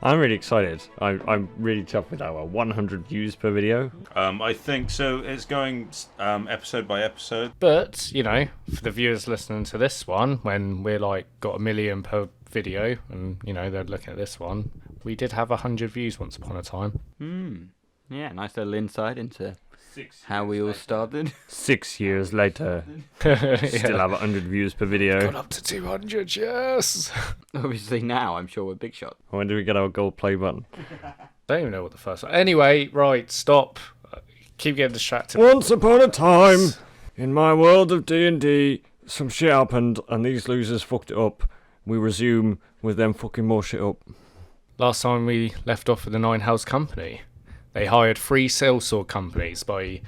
I'm really excited. I'm really chuffed with our 100 views per video. I think so. It's going episode by episode. But, you know, for the viewers listening to this one, when we're like got 1 million per video and, you know, they're looking at this one, we did have 100 views once upon a time. Yeah, nice little insight into how we all started. 6 years later, still have 100 views per video. Got up to 200, yes! Obviously now, I'm sure we're big shot. When do we get our gold play button? Don't even know what the first one. Anyway, right, stop. Keep getting distracted. Once upon a time, in my world of D&D, some shit happened and these losers fucked it up. We resume with them fucking more shit up. Last time we left off with the Nine Hells Company. They hired 3 sellsword companies by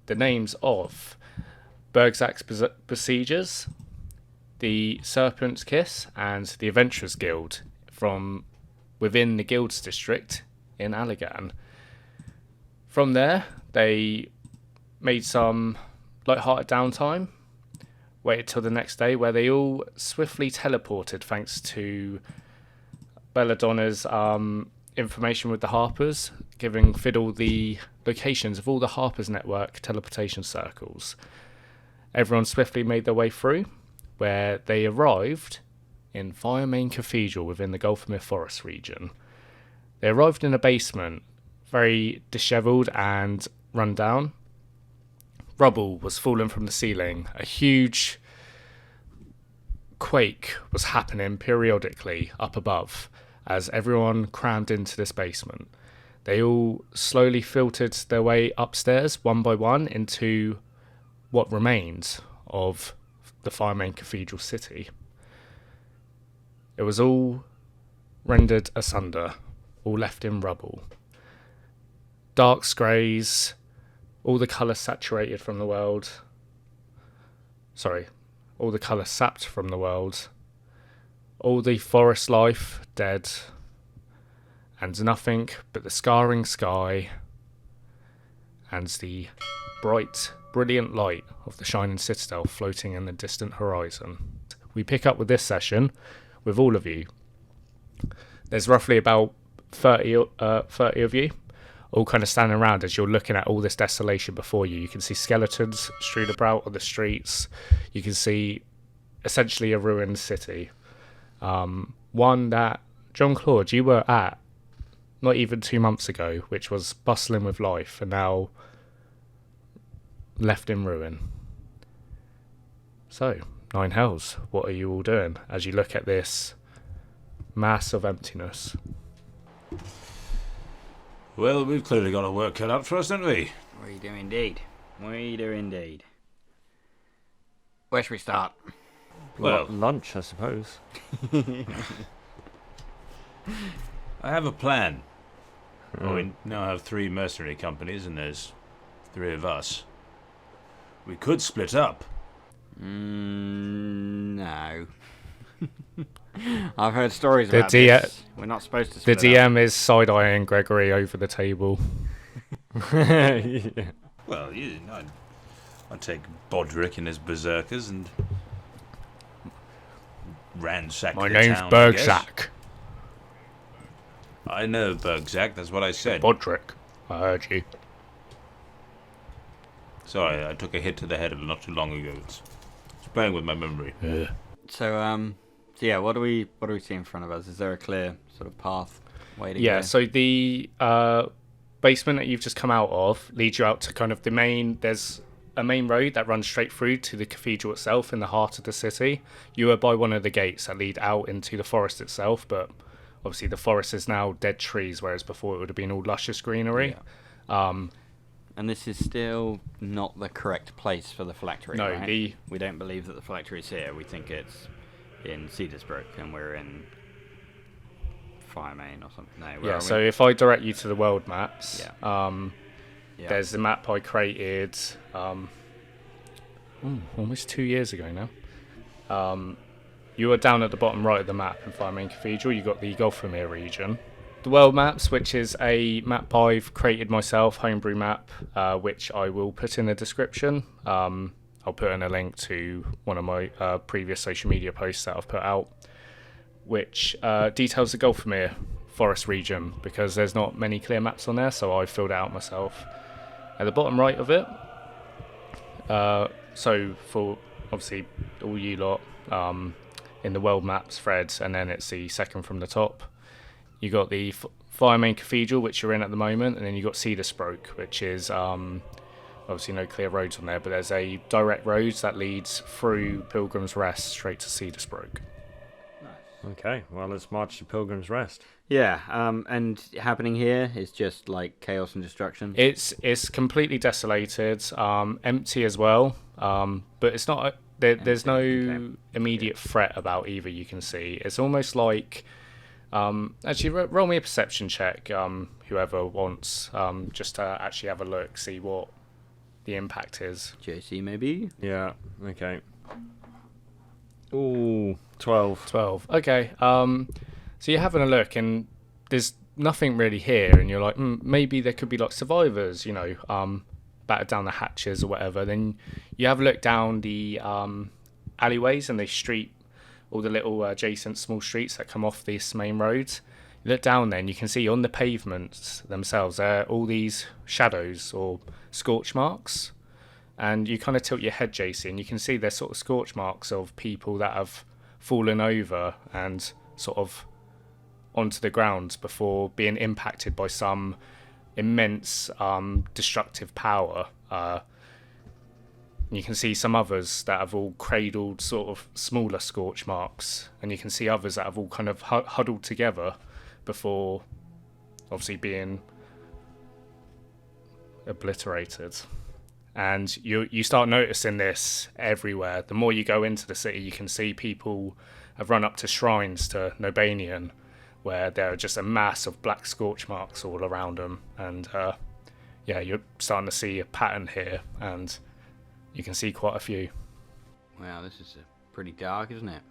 the names of Bergzak's Besiegers, the Serpent's Kiss, and the Adventurers Guild from within the Guilds district in Allagan. From there, they made some light-hearted downtime, waited till the next day, where they all swiftly teleported thanks to Belladonna's information with the Harpers, giving Fiddle the locations of all the Harpers network teleportation circles. Everyone swiftly made their way through, where they arrived in Faerun Cathedral within the Gulthmere Forest region. They arrived in a basement, very dishevelled and run down. Rubble was falling from the ceiling. A huge quake was happening periodically up above as everyone crammed into this basement. They all slowly filtered their way upstairs one by one into what remained of the Faerun Cathedral city. It was all rendered asunder, all left in rubble. Dark greys, all the colour saturated from the world. All the colour sapped from the world. All the forest life dead, and nothing but the scarring sky and the bright, brilliant light of the Shining Citadel floating in the distant horizon. We pick up with this session with all of you. There's roughly about 30 of you, all kind of standing around as you're looking at all this desolation before you. You can see skeletons strewn about on the streets. You can see essentially a ruined city. One that, John Claude, you were at not even 2 months ago, which was bustling with life and now left in ruin. So, Nine Hells, what are you all doing as you look at this mass of emptiness? Well, we've clearly got our work cut out for us, haven't we? We do indeed. We do indeed. Where should we start? Well, lunch, I suppose. I have a plan. Well, we now have 3 mercenary companies and there's 3 of us. We could split up. No. I've heard stories about this. We're not supposed to split The DM up. is side-eyeing Gregory over the table. Yeah. Well, I'd take Bodrick and his berserkers and ransack My the name's town, I guess. Bergzak. I know Bergzak, that's what I said. Bodrick, I heard you. Sorry, I took a hit to the head not too long ago. It's playing with my memory. Yeah. So yeah, what do we see in front of us? Is there a clear sort of path way to go? Yeah, so the basement that you've just come out of leads you out to kind of the main... There's a main road that runs straight through to the cathedral itself in the heart of the city. You are by one of the gates that lead out into the forest itself, but obviously the forest is now dead trees, whereas before it would have been all luscious greenery. Yeah. And this is still not the correct place for the phylactery, No, right? We don't believe that the phylactery is here. We think it's in Cedarsbrook and we're in Firemain or something. No, where Yeah, are so we? if I direct you to the world maps, Yeah. there's the map I created almost 2 years ago now. You are down at the bottom right of the map in Firemain Cathedral. You've got the Gulthmere region. The world maps, which is a map I've created myself, homebrew map, which I will put in the description. I'll put in a link to one of my previous social media posts that I've put out, which details the Gulthmere forest region because there's not many clear maps on there, so I filled it out myself. At the bottom right of it, so for obviously all you lot in the world maps thread, and then it's the second from the top, you got the Firemain Cathedral, which you're in at the moment, and then you got Cedarsproke, which is obviously no clear roads on there, but there's a direct road that leads through Pilgrim's Rest straight to Cedarsproke. Okay, well, let's march to Pilgrim's Rest. Yeah, and happening here is just like chaos and destruction. It's completely desolated, empty as well, but it's not. There's no immediate threat about either. You can see it's almost like. Actually, roll me a perception check, whoever wants, just to actually have a look, see what the impact is. JC, maybe? Yeah, okay. Ooh, 12. 12. Okay. So you're having a look, and there's nothing really here, and you're like, maybe there could be like survivors, battered down the hatches or whatever. Then you have a look down the alleyways and the street, all the little adjacent small streets that come off this main road. You look down there and you can see on the pavements themselves there are all these shadows or scorch marks. And you kind of tilt your head, JC, and you can see there's sort of scorch marks of people that have fallen over and sort of onto the ground before being impacted by some immense destructive power. You can see some others that have all cradled sort of smaller scorch marks, and you can see others that have all kind of huddled together before obviously being obliterated. And you start noticing this everywhere. The more you go into the city, you can see people have run up to shrines to Nobanian, where there are just a mass of black scorch marks all around them. And you're starting to see a pattern here, and you can see quite a few. Wow, this is pretty dark, isn't it?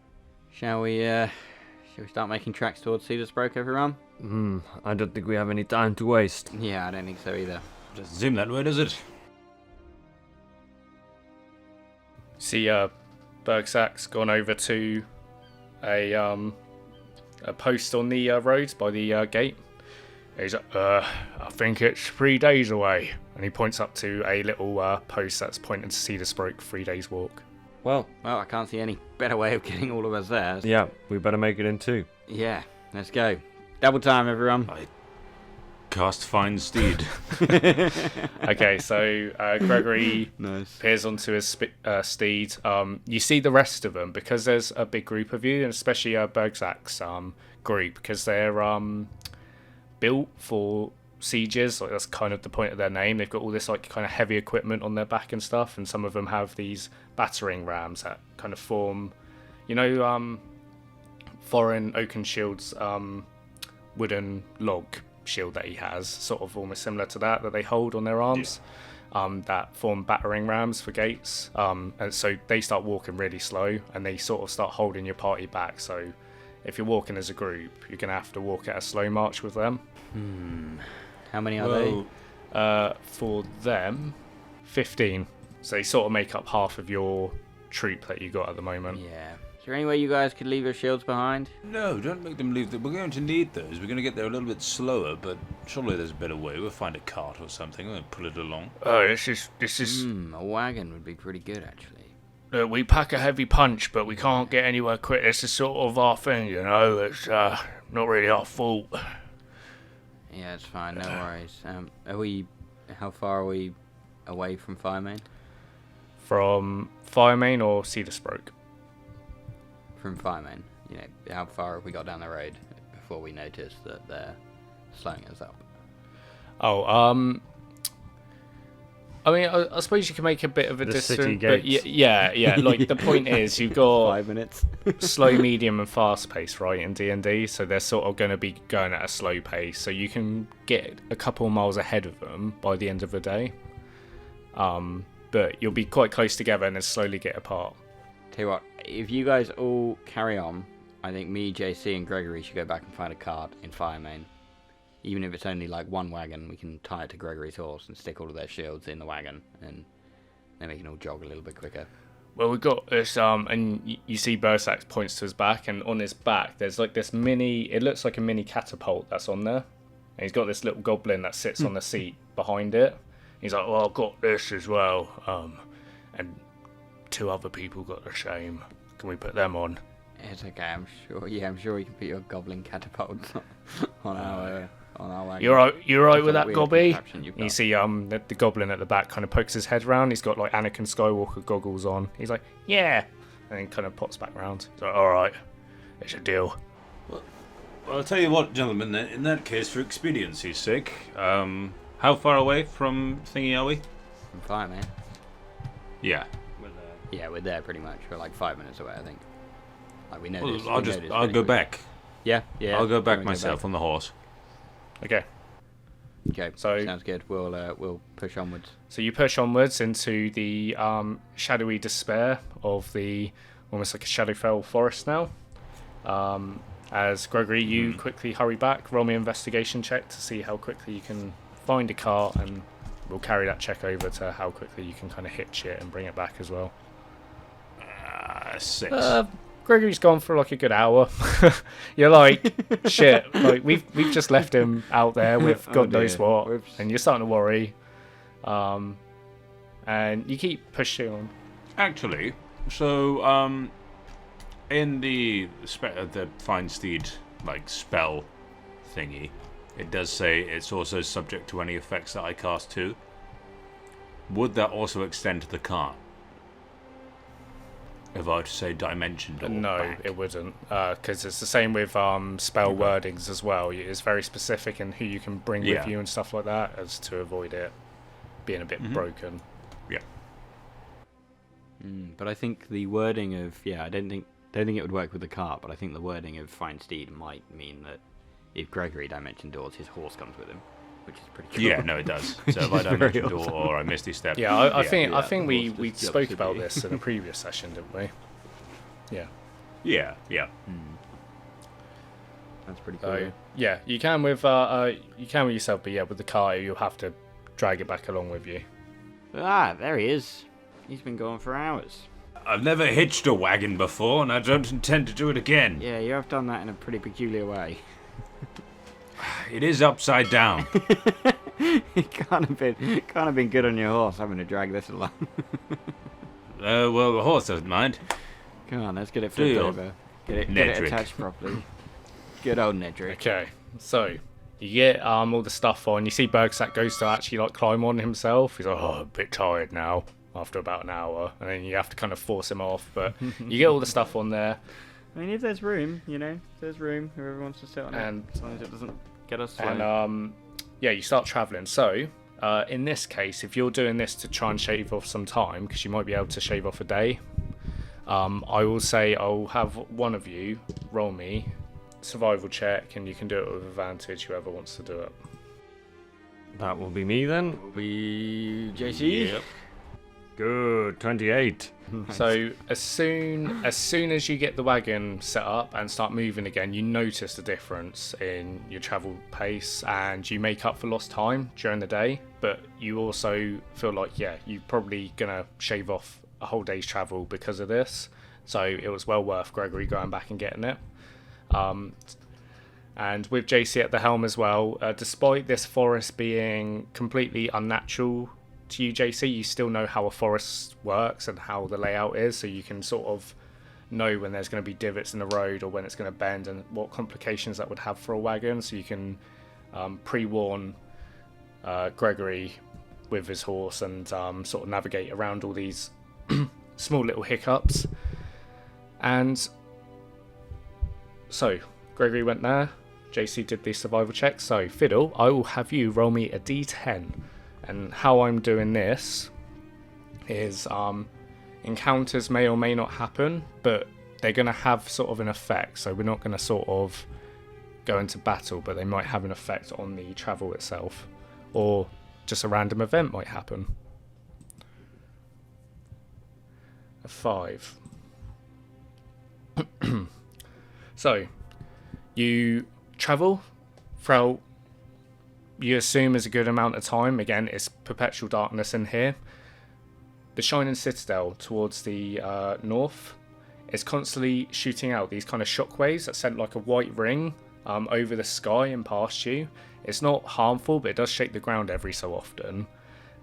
Shall we start making tracks towards Cedarsproke, everyone? I don't think we have any time to waste. Yeah, I don't think so either. Doesn't seem that way, does it? See, Bergsack's gone over to a post on the road by the gate. He's like, I think it's 3 days away. And he points up to a little post that's pointing to Cedarsproke, 3 days walk. Well, I can't see any better way of getting all of us there. yeah, we better make it in too. Yeah, let's go. Double time, everyone. I cast Find Steed. Okay, so Gregory Nice. appears onto his steed. You see the rest of them, because there's a big group of you, and especially Bergsack's group, because they're built for sieges. Like, that's kind of the point of their name. They've got all this like kind of heavy equipment on their back and stuff, and some of them have these battering rams that kind of form, foreign Oakenshield's wooden log shield that he has, sort of almost similar to that they hold on their arms. That form battering rams for gates, and so they start walking really slow, and they sort of start holding your party back. So if you're walking as a group, you're gonna have to walk at a slow march with them. How many are they? For them, 15. So they sort of make up half of your troop that you got at the moment. Yeah. Is there any way you guys could leave your shields behind? No, don't make them leave them. We're going to need those. We're going to get there a little bit slower, but surely there's a better way. We'll find a cart or something and pull it along. Oh, this is. A wagon would be pretty good, actually. We pack a heavy punch, but we can't get anywhere quick. This is sort of our thing, It's not really our fault. Yeah, it's fine. No worries. How far are we away from Firemain? From Firemain or Cedarsproke? From Firemain. How far have we got down the road before we notice that they're slowing us up? I mean, I suppose you can make a bit of a The distance, city but gates. yeah. Like the point is, you've got 5 minutes. slow, medium, and fast pace, right, in D&D. So they're sort of going to be going at a slow pace, so you can get a couple of miles ahead of them by the end of the day. But you'll be quite close together and then slowly get apart. Tell you what, if you guys all carry on, I think me, JC, and Gregory should go back and find a cart in Firemain. Even if it's only like one wagon, we can tie it to Gregory's horse and stick all of their shields in the wagon, and then we can all jog a little bit quicker. well, we got this, and you see Berserk points to his back, and on his back there's like this mini, it looks like a mini catapult that's on there, and he's got this little goblin that sits on the seat behind it. He's like, well, I've got this as well, and 2 other people got the same. Can we put them on? It's okay, I'm sure. Yeah, I'm sure we can put your goblin catapult on our wagon. You're right with That's that, a weird Gobby? contraption you've You got. see the goblin at the back kind of pokes his head round. He's got like Anakin Skywalker goggles on. He's like, yeah, and then kind of pops back round. He's like, all right, it's a deal. Well, I'll tell you what, gentlemen. In that case, for expediency's sake, how far away from Thingy are we? From fire, man. Yeah. Yeah, we're there pretty much. We're like 5 minutes away, I think. Like we know this. Well, I'll go back. Yeah. I'll go back Go myself on the horse. Okay. Okay, So- sounds good. We'll push onwards. So you push onwards into the shadowy despair of the almost like a Shadowfell forest now. As Gregory, you quickly hurry back, roll me an investigation check to see how quickly you can find a car, and we'll carry that check over to how quickly you can kind of hitch it and bring it back as well. 6. Gregory's gone for like a good hour. You're like, shit, like we've just left him out there with Oh God knows dear. what, Whoops. and you're starting to worry. And you keep pushing on. Actually, so in the Find Steed like spell thingy, it does say it's also subject to any effects that I cast too. Would that also extend to the cart? If I were to say dimensioned or No, back? it wouldn't, because it's the same with spell wordings as well. It's very specific in who you can bring Yeah. with you and stuff like that, as to avoid it being a bit broken. Yeah. But I think the wording of I don't think it would work with the cart, but I think the wording of Find Steed might mean that if Gregory dimension doors, his horse comes with him, which is pretty cool. Yeah, no, it does. So if I Very dimensioned awesome. or I Misty Step. Yeah, I think the horse we just spoke jumps about with you. this in a previous session, didn't we? Yeah. Yeah. That's pretty cool. So yeah, you can with yourself, but yeah, with the car you'll have to drag it back along with you. There he is. He's been going for hours. I've never hitched a wagon before, and I don't intend to do it again. Yeah, you have done that in a pretty peculiar way. It is upside down. It can't have been good on your horse having to drag this along. Well, the horse doesn't mind. Come on, let's get it flipped Deal. over. Get it Nedrick. attached properly. Good old Nedrick. Okay, so you get all the stuff on. You see Bergsack goes to actually like climb on himself. He's like, oh, a bit tired now after about an hour, and then you have to kind of force him off. But you get all the stuff on there, I mean, if there's room, if there's room, whoever wants to sit on And- it, as long as it doesn't get us slow. and yeah, you start traveling. So in this case, if you're doing this to try and shave off some time, because you might be able to shave off a day, I will say I'll have one of you roll me survival check, and you can do it with advantage, whoever wants to do it. That will be me then. JC? Yep. Good, 28. So as soon as you get the wagon set up and start moving again, you notice the difference in your travel pace, and you make up for lost time during the day, but you also feel like you're probably gonna shave off a whole day's travel because of this. So it was well worth Gregory going back and getting it. And with JC at the helm as well, despite this forest being completely unnatural to you, JC, you still know how a forest works and how the layout is, so you can sort of know when there's going to be divots in the road or when it's going to bend and what complications that would have for a wagon, so you can pre-warn Gregory with his horse and sort of navigate around all these small little hiccups. And so Gregory went there, JC did the survival check. So Fiddle, I will have you roll me a d10, and how I'm doing this is encounters may or may not happen, but they're going to have sort of an effect, so we're not going to sort of go into battle, but they might have an effect on the travel itself, or just a random event might happen. A 5. So you travel throughout, you assume is a good amount of time. Again, it's perpetual darkness in here. the Shining Citadel towards the north is constantly shooting out these kind of shockwaves that send like a white ring over the sky and past you. It's not harmful, but it does shake the ground every so often.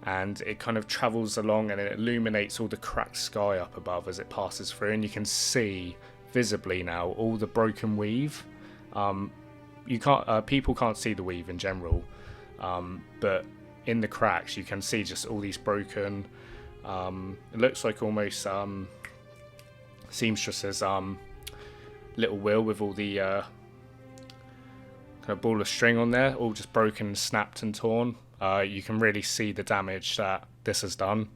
And it kind of travels along and it illuminates all the cracked sky up above as it passes through, and you can see visibly now all the broken weave. People can't see the weave in general, but in the cracks you can see just all these broken. It looks like almost seamstress's little wheel with all the kind of ball of string on there, all just broken, snapped, and torn. You can really see the damage that this has done.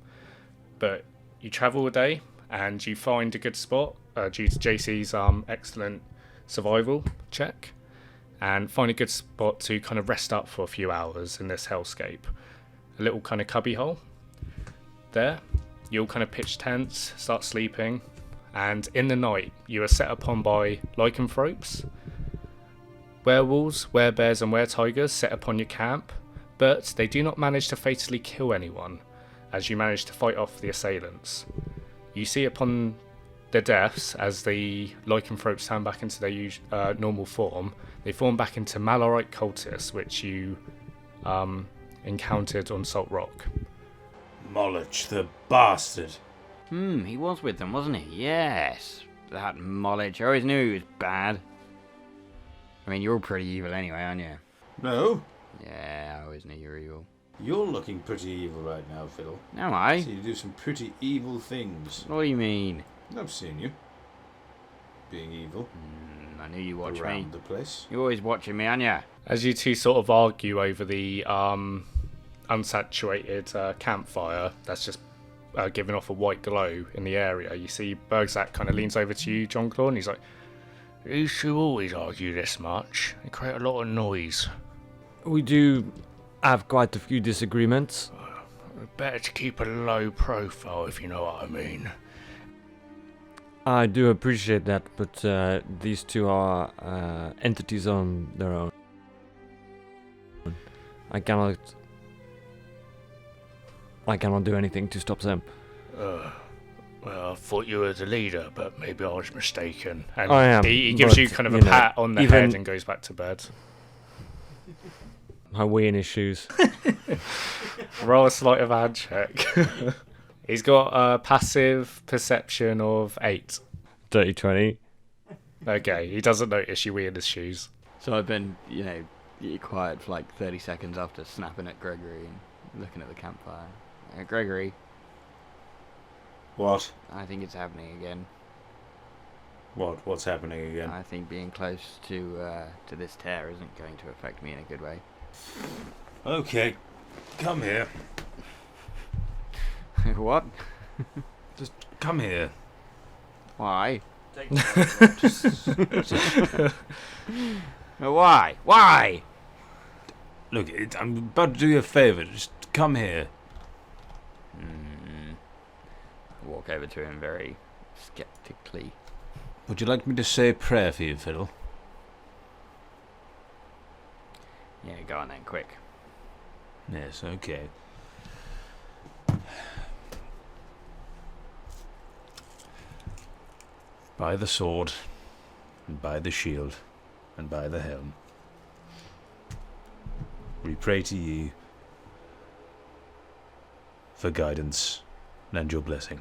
But you travel a day and you find a good spot due to JC's excellent survival check, and find a good spot to kind of rest up for a few hours in this hellscape. A little kind of cubby hole. There, you'll kind of pitch tents, start sleeping, and in the night you are set upon by lycanthropes, werewolves, werebears, and weretigers set upon your camp. But they do not manage to fatally kill anyone, as you manage to fight off the assailants. You see upon their deaths, as the lycanthropes turn back into their normal form, they form back into Malorite cultists, which you encountered on Salt Rock. Molich, the bastard. He was with them, wasn't he? Yes. That Molich. I always knew he was bad. I mean, you're pretty evil anyway, aren't you? No. Yeah, I always knew you were evil. You're looking pretty evil right now, Fiddle. Am I? So you do some pretty evil things. What do you mean? I've seen you being evil. I knew you watched around me. the place. You're always watching me, aren't you? As you two sort of argue over the unsaturated campfire that's just giving off a white glow in the area, you see Bergzak kind of leans over to you, John Claw, and he's like, "You two always argue this much. They create a lot of noise." We do have quite a few disagreements. Better to keep a low profile, if you know what I mean. I do appreciate that, but these two are entities on their own. I cannot do anything to stop them. Well, I thought you were the leader, but maybe I was mistaken. And I am, he gives you kind of a pat on the head and goes back to bed. My weighing issues. Roll a sleight of hand check. He's got a passive perception of 8. Dirty 20. Okay, he doesn't notice you wearing his shoes. So I've been, quiet for like 30 seconds after snapping at Gregory and looking at the campfire. Gregory. What? I think it's happening again. What? What's happening again? I think being close to this tear isn't going to affect me in a good way. Okay, come here. What? Just come here. Why? Why? Why? Look, I'm about to do you a favour. Just come here. I walk over to him very skeptically. Would you like me to say a prayer for you, Fiddle? Yeah, go on then, quick. Yes, okay. By the sword, and by the shield, and by the helm, we pray to ye for guidance and your blessing.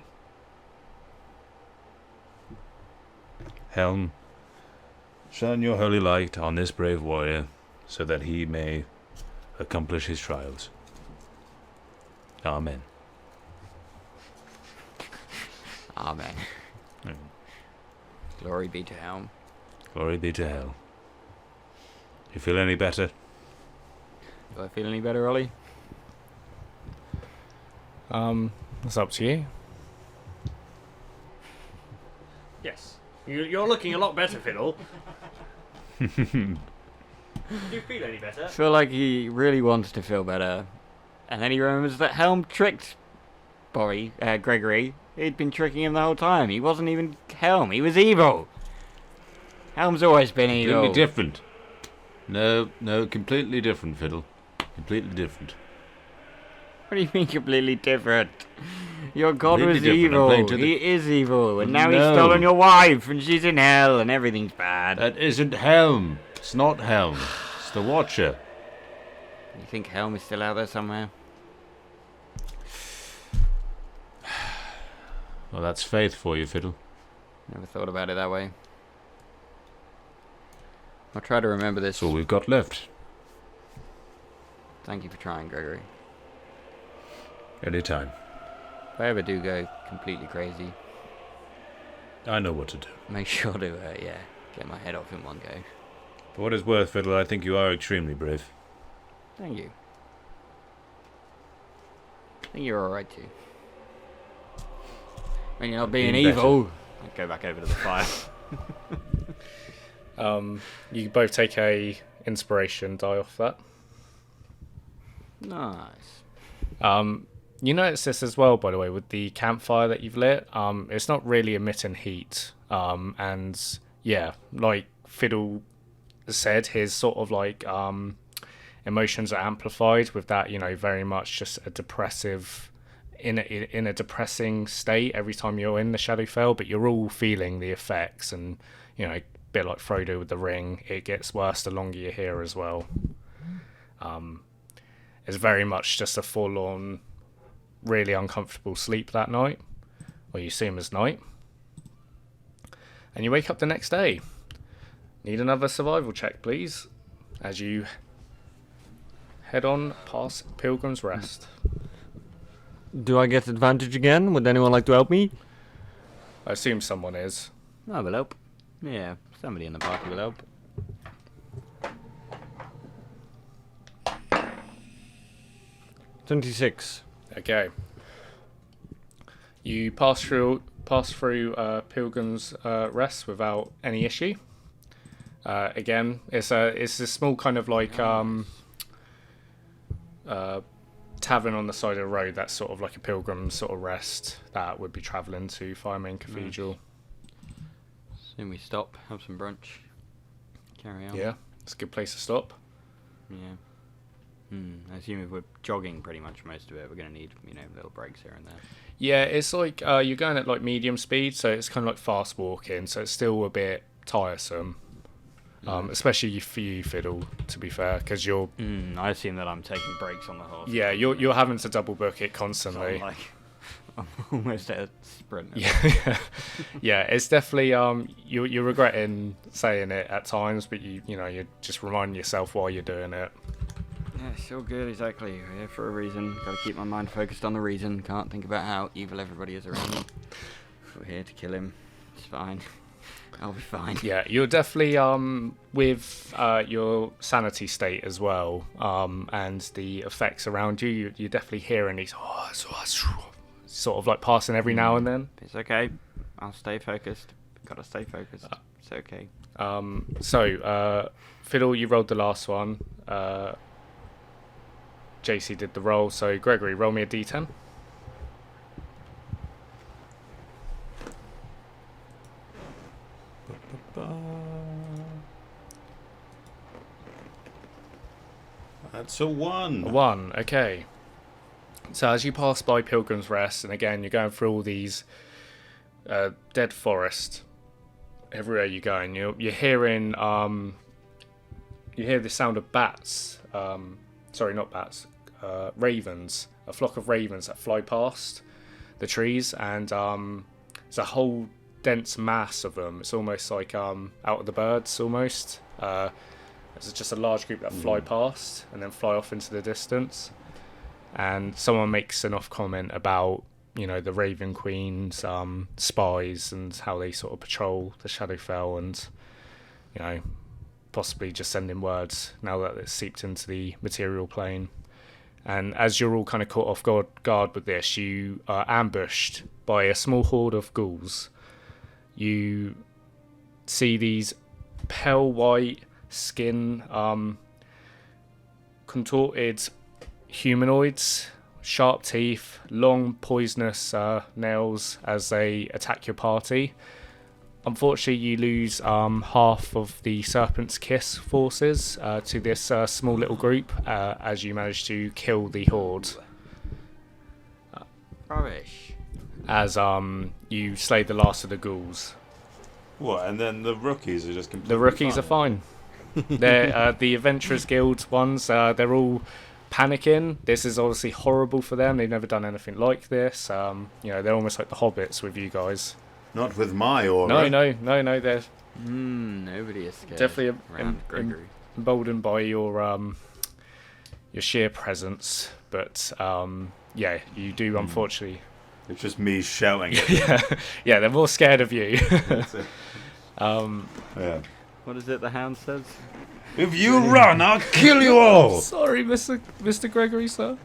Helm, shine your holy light on this brave warrior, so that he may accomplish his trials. Amen. Amen. Glory be to Helm. Glory be to hell. You feel any better? Do I feel any better, Ollie? It's up to you. Yes. You're looking a lot better, Fiddle. Do you feel any better? I feel like he really wants to feel better. And then he remembers that Helm tricked Gregory. He'd been tricking him the whole time. He wasn't even Helm. He was evil. Helm's always been evil. Completely different. No, completely different, Fiddle. Completely different. do you mean completely different? Your god Completely was different, I'm evil. playing to the- He is evil, and now he's No. stolen your wife, and she's in hell, and everything's bad. That isn't Helm. It's not Helm. It's the Watcher. You think Helm is still out there somewhere? Well, that's faith for you, Fiddle. Never thought about it that way. I'll try to remember this. That's all we've got left. Thank you for trying, Gregory. Anytime. If I ever do go completely crazy, I know what to do. make sure to, get my head off in one go. For what it's worth, Fiddle, I think you are extremely brave. Thank you. I think you're alright too. When you're not being Being evil, I'd go back over to the fire. You both take a inspiration die off that. Nice. You notice this as well, by the way, with the campfire that you've lit. It's not really emitting heat. And yeah, like Fiddle said, his sort of like emotions are amplified with that, very much just a depressive, in a depressing state every time you're in the Shadowfell, but you're all feeling the effects, and a bit like Frodo with the ring, it gets worse the longer you're here as well. It's very much just a full-on, really uncomfortable sleep that night, or you assume as night, and you wake up the next day. Need another survival check, please, as you head on past Pilgrim's Rest. Do I get advantage again? Would anyone like to help me? I assume someone is. I will help. Yeah, somebody in the party will help. $26. Okay. You pass through Pilgrim's Rest without any issue. Again, it's a small kind of like tavern on the side of the road that's sort of like a pilgrim's sort of rest that would be travelling to Firemain Cathedral. Soon we stop, have some brunch, carry on. Yeah, it's a good place to stop. Yeah. I assume if we're jogging pretty much most of it, we're going to need, little breaks here and there. Yeah, it's like you're going at like medium speed, so it's kind of like fast walking, so it's still a bit tiresome. Especially for you, Fiddle, to be fair, because you're... I assume that I'm taking breaks on the horse. Yeah, you're having to double book it constantly. So I'm almost at a sprint. Yeah, yeah, it's definitely you're regretting saying it at times, but you're just reminding yourself why you're doing it. Yeah, it's all good, exactly. We're here for a reason. Got to keep my mind focused on the reason. Can't think about how evil everybody is around me. We're here to kill him. It's fine. I'll be fine. Yeah, you're definitely with your sanity state as well, and the effects around you. You're definitely hearing these sort of like passing every now and then. It's okay. I'll stay focused. Gotta stay focused. It's okay. So, Fiddle, you rolled the last one. JC did the roll. So, Gregory, roll me a d10. That's a 1. A 1, okay. So as you pass by Pilgrim's Rest, and again you're going through all these dead forest everywhere you go, and you're hearing you hear the sound of bats. Sorry, not bats. Ravens. A flock of ravens that fly past the trees, and there's a whole dense mass of them. It's almost like out of the birds almost. There's just a large group that fly past and then fly off into the distance. And someone makes an off comment about, the Raven Queen's spies and how they sort of patrol the Shadowfell, and, possibly just sending words now that it's seeped into the material plane. And as you're all kind of caught off guard with this, you are ambushed by a small horde of ghouls. You see these pale white skin, contorted humanoids, sharp teeth, long poisonous nails as they attack your party. Unfortunately, you lose half of the Serpent's Kiss forces to this small little group as you manage to kill the horde. Rubbish. as you slay the last of the ghouls. What? And then the rookies are just completely The rookies are fine. They're the Adventurers Guild ones. They're all panicking. This is obviously horrible for them. They've never done anything like this. They're almost like the hobbits with you guys. Not with my aura. No. They're Nobody is scared. definitely around Gregory. emboldened by your sheer presence. But you do unfortunately. It's just me shouting it. Yeah, they're more scared of you. That's it. Yeah. What is it the hound says? If you run, I'll kill you all! Sorry, Mr. Gregory, sir.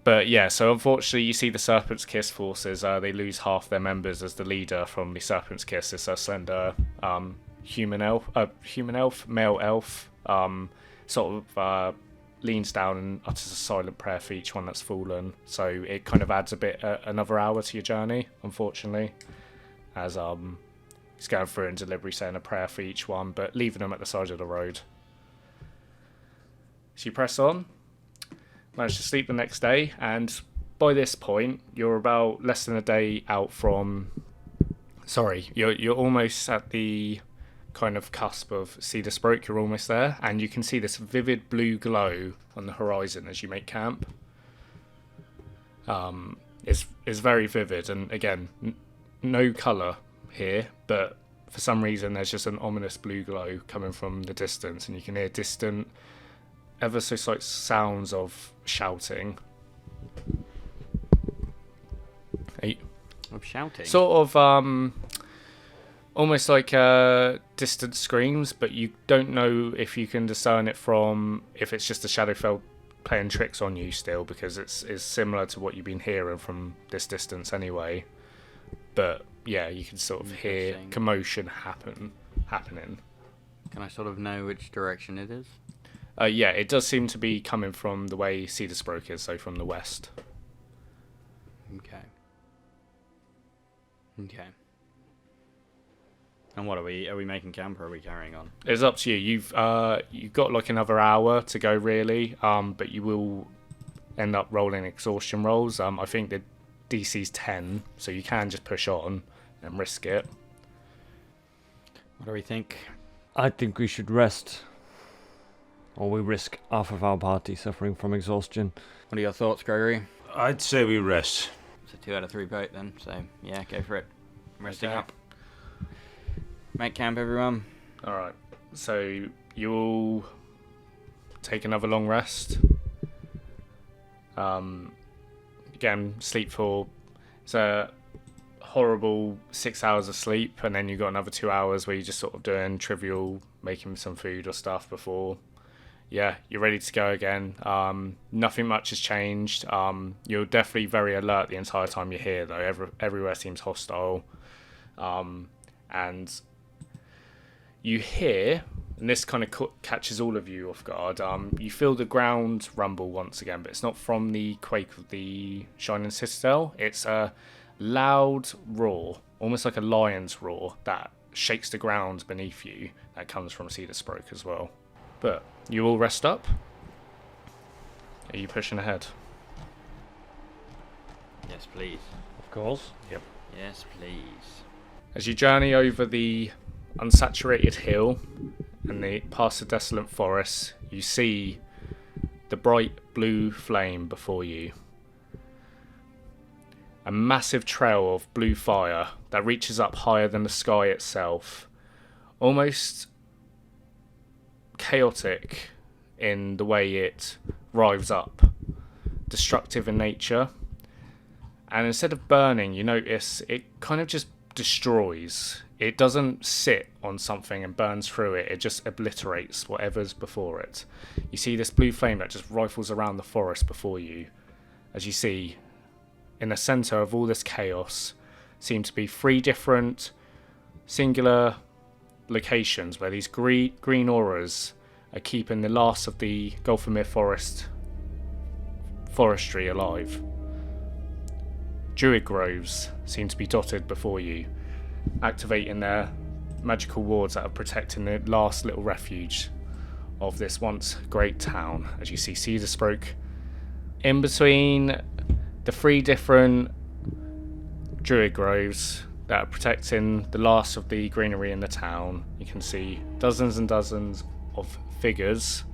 But yeah, so unfortunately you see the Serpent's Kiss forces, they lose half their members as the leader from the Serpent's Kiss. It's a slender male elf, sort of leans down and utters a silent prayer for each one that's fallen. So it kind of adds another hour to your journey, unfortunately, as he's going through and deliberately saying a prayer for each one, but leaving them at the side of the road. So you press on, manage to sleep the next day, and by this point, you're about less than a day out from... Sorry, you're almost at the kind of cusp of Cedar Sproke. You're almost there, and you can see this vivid blue glow on the horizon as you make camp. It's very vivid, and again, no colour here, but for some reason there's just an ominous blue glow coming from the distance, and you can hear distant, ever so slight sounds of shouting. Of shouting? Sort of almost like distant screams, but you don't know if you can discern it from if it's just the Shadowfell playing tricks on you still, because it's similar to what you've been hearing from this distance anyway. But yeah, you can sort of hear commotion happening. Can I sort of know which direction it is? Yeah, it does seem to be coming from the way Cedar Sproke is, so from the west. Okay. And what are we making camp, or are we carrying on? It's up to you. You've got like another hour to go, really. But you will end up rolling exhaustion rolls. I think the DC's 10, so you can just push on and risk it. What do we think? I think we should rest, or we risk half of our party suffering from exhaustion. What are your thoughts, Gregory? I'd say we rest. It's a 2 out of 3 vote then, so yeah, go for it. Resting Okay. up. Make camp, everyone. Alright, so you all take another long rest. Again, sleep for... It's a horrible 6 hours of sleep, and then you've got another 2 hours where you're just sort of doing trivial, making some food or stuff before... Yeah, you're ready to go again. Nothing much has changed. You're definitely very alert the entire time you're here, though. Everywhere seems hostile. And you hear, and this kind of catches all of you off guard, you feel the ground rumble once again, but it's not from the quake of the Shining Citadel. It's a loud roar, almost like a lion's roar, that shakes the ground beneath you. That comes from Cedar Sproke as well. But you all rest up. Are you pushing ahead? Yes, please. Of course. Yep. Yes, please. As you journey over the unsaturated hill and past the desolate forest, you see the bright blue flame before you. A massive trail of blue fire that reaches up higher than the sky itself. Almost chaotic in the way it rives up. Destructive in nature. And instead of burning, you notice it kind of just destroys. It doesn't sit on something and burns through it. It just obliterates whatever's before it. You see this blue flame that just rifles around the forest before you. As you see, in the centre of all this chaos, seem to be 3 different singular locations where these green auras are keeping the last of the Gulthmere Forest forestry alive. Druid groves seem to be dotted before you, activating their magical wards that are protecting the last little refuge of this once great town. As you see Cedar Sproke in between the 3 different druid groves that are protecting the last of the greenery in the town. You can see dozens and dozens of figures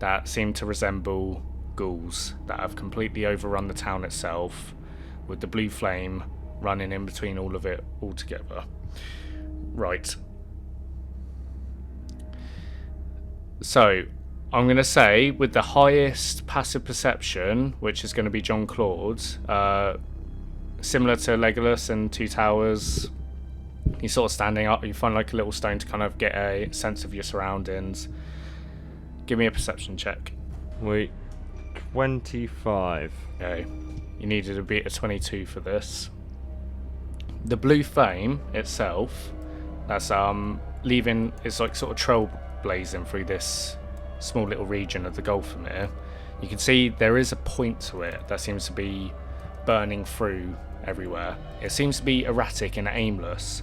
that seem to resemble ghouls that have completely overrun the town itself, with the blue flame running in between all of it altogether. Right. So, I'm going to say, with the highest passive perception, which is going to be John Claude, similar to Legolas and Two Towers, you're sort of standing up, you find like a little stone to kind of get a sense of your surroundings. Give me a perception check. Wait, 25. Okay, you needed to beat a 22 for this. The blue flame itself, that's leaving, it's like sort of trailblazing through this small little region of the Gulthmere. You can see there is a point to it that seems to be burning through everywhere. It seems to be erratic and aimless,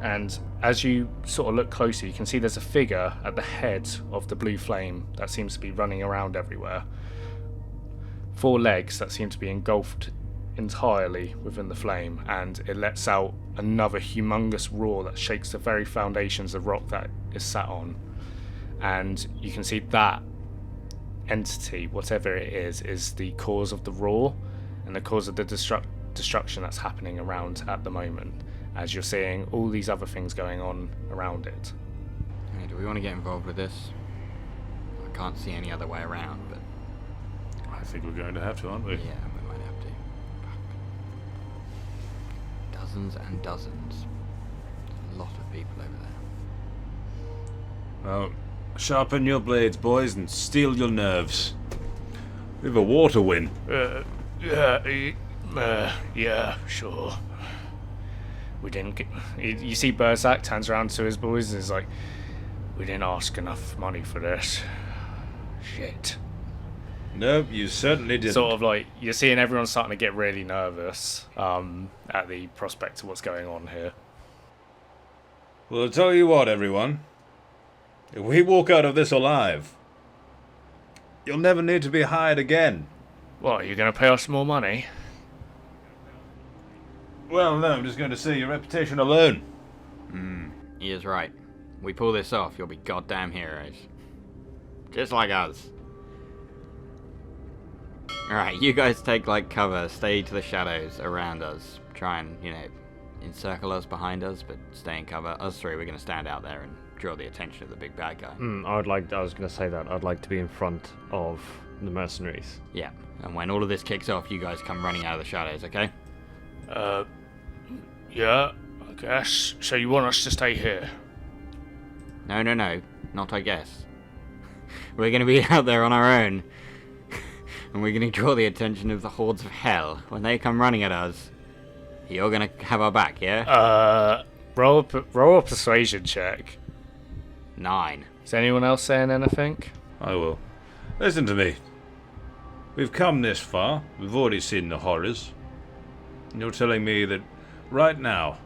and as you sort of look closer, you can see there's a figure at the head of the blue flame that seems to be running around everywhere. 4 legs that seem to be engulfed entirely within the flame, and it lets out another humongous roar that shakes the very foundations of rock that is sat on. And you can see that entity, whatever it is the cause of the roar and the cause of the destruction that's happening around at the moment, as you're seeing all these other things going on around it. Hey, do we want to get involved with this? I can't see any other way around, but... I think we're going to have to, aren't we? Yeah, we might have to. Dozens and dozens. A lot of people over there. Well, sharpen your blades, boys, and steel your nerves. We have a war to win. Yeah, sure. We didn't get... You see Berzak turns around to his boys and is like, we didn't ask enough money for this. Shit. No, you certainly didn't. Sort of like, you're seeing everyone starting to get really nervous at the prospect of what's going on here. Well, I'll tell you what, everyone. If we walk out of this alive, you'll never need to be hired again. What, are you going to pay us more money? Well, no, I'm just going to say your reputation alone. He is right. We pull this off, you'll be goddamn heroes. Just like us. Alright, you guys take like cover, stay to the shadows around us. Try and, encircle us behind us, but stay in cover. Us 3, we're going to stand out there and draw the attention of the big bad guy. I was going to say that. I'd like to be in front of the mercenaries. Yeah, and when all of this kicks off, you guys come running out of the shadows, okay? Yeah, I guess. So you want us to stay here? No, not I guess. We're going to be out there on our own. And we're going to draw the attention of the hordes of hell. When they come running at us, you're going to have our back, yeah? Roll a persuasion check. 9. Is anyone else saying anything? I will. Listen to me. We've come this far. We've already seen the horrors. And you're telling me that right now,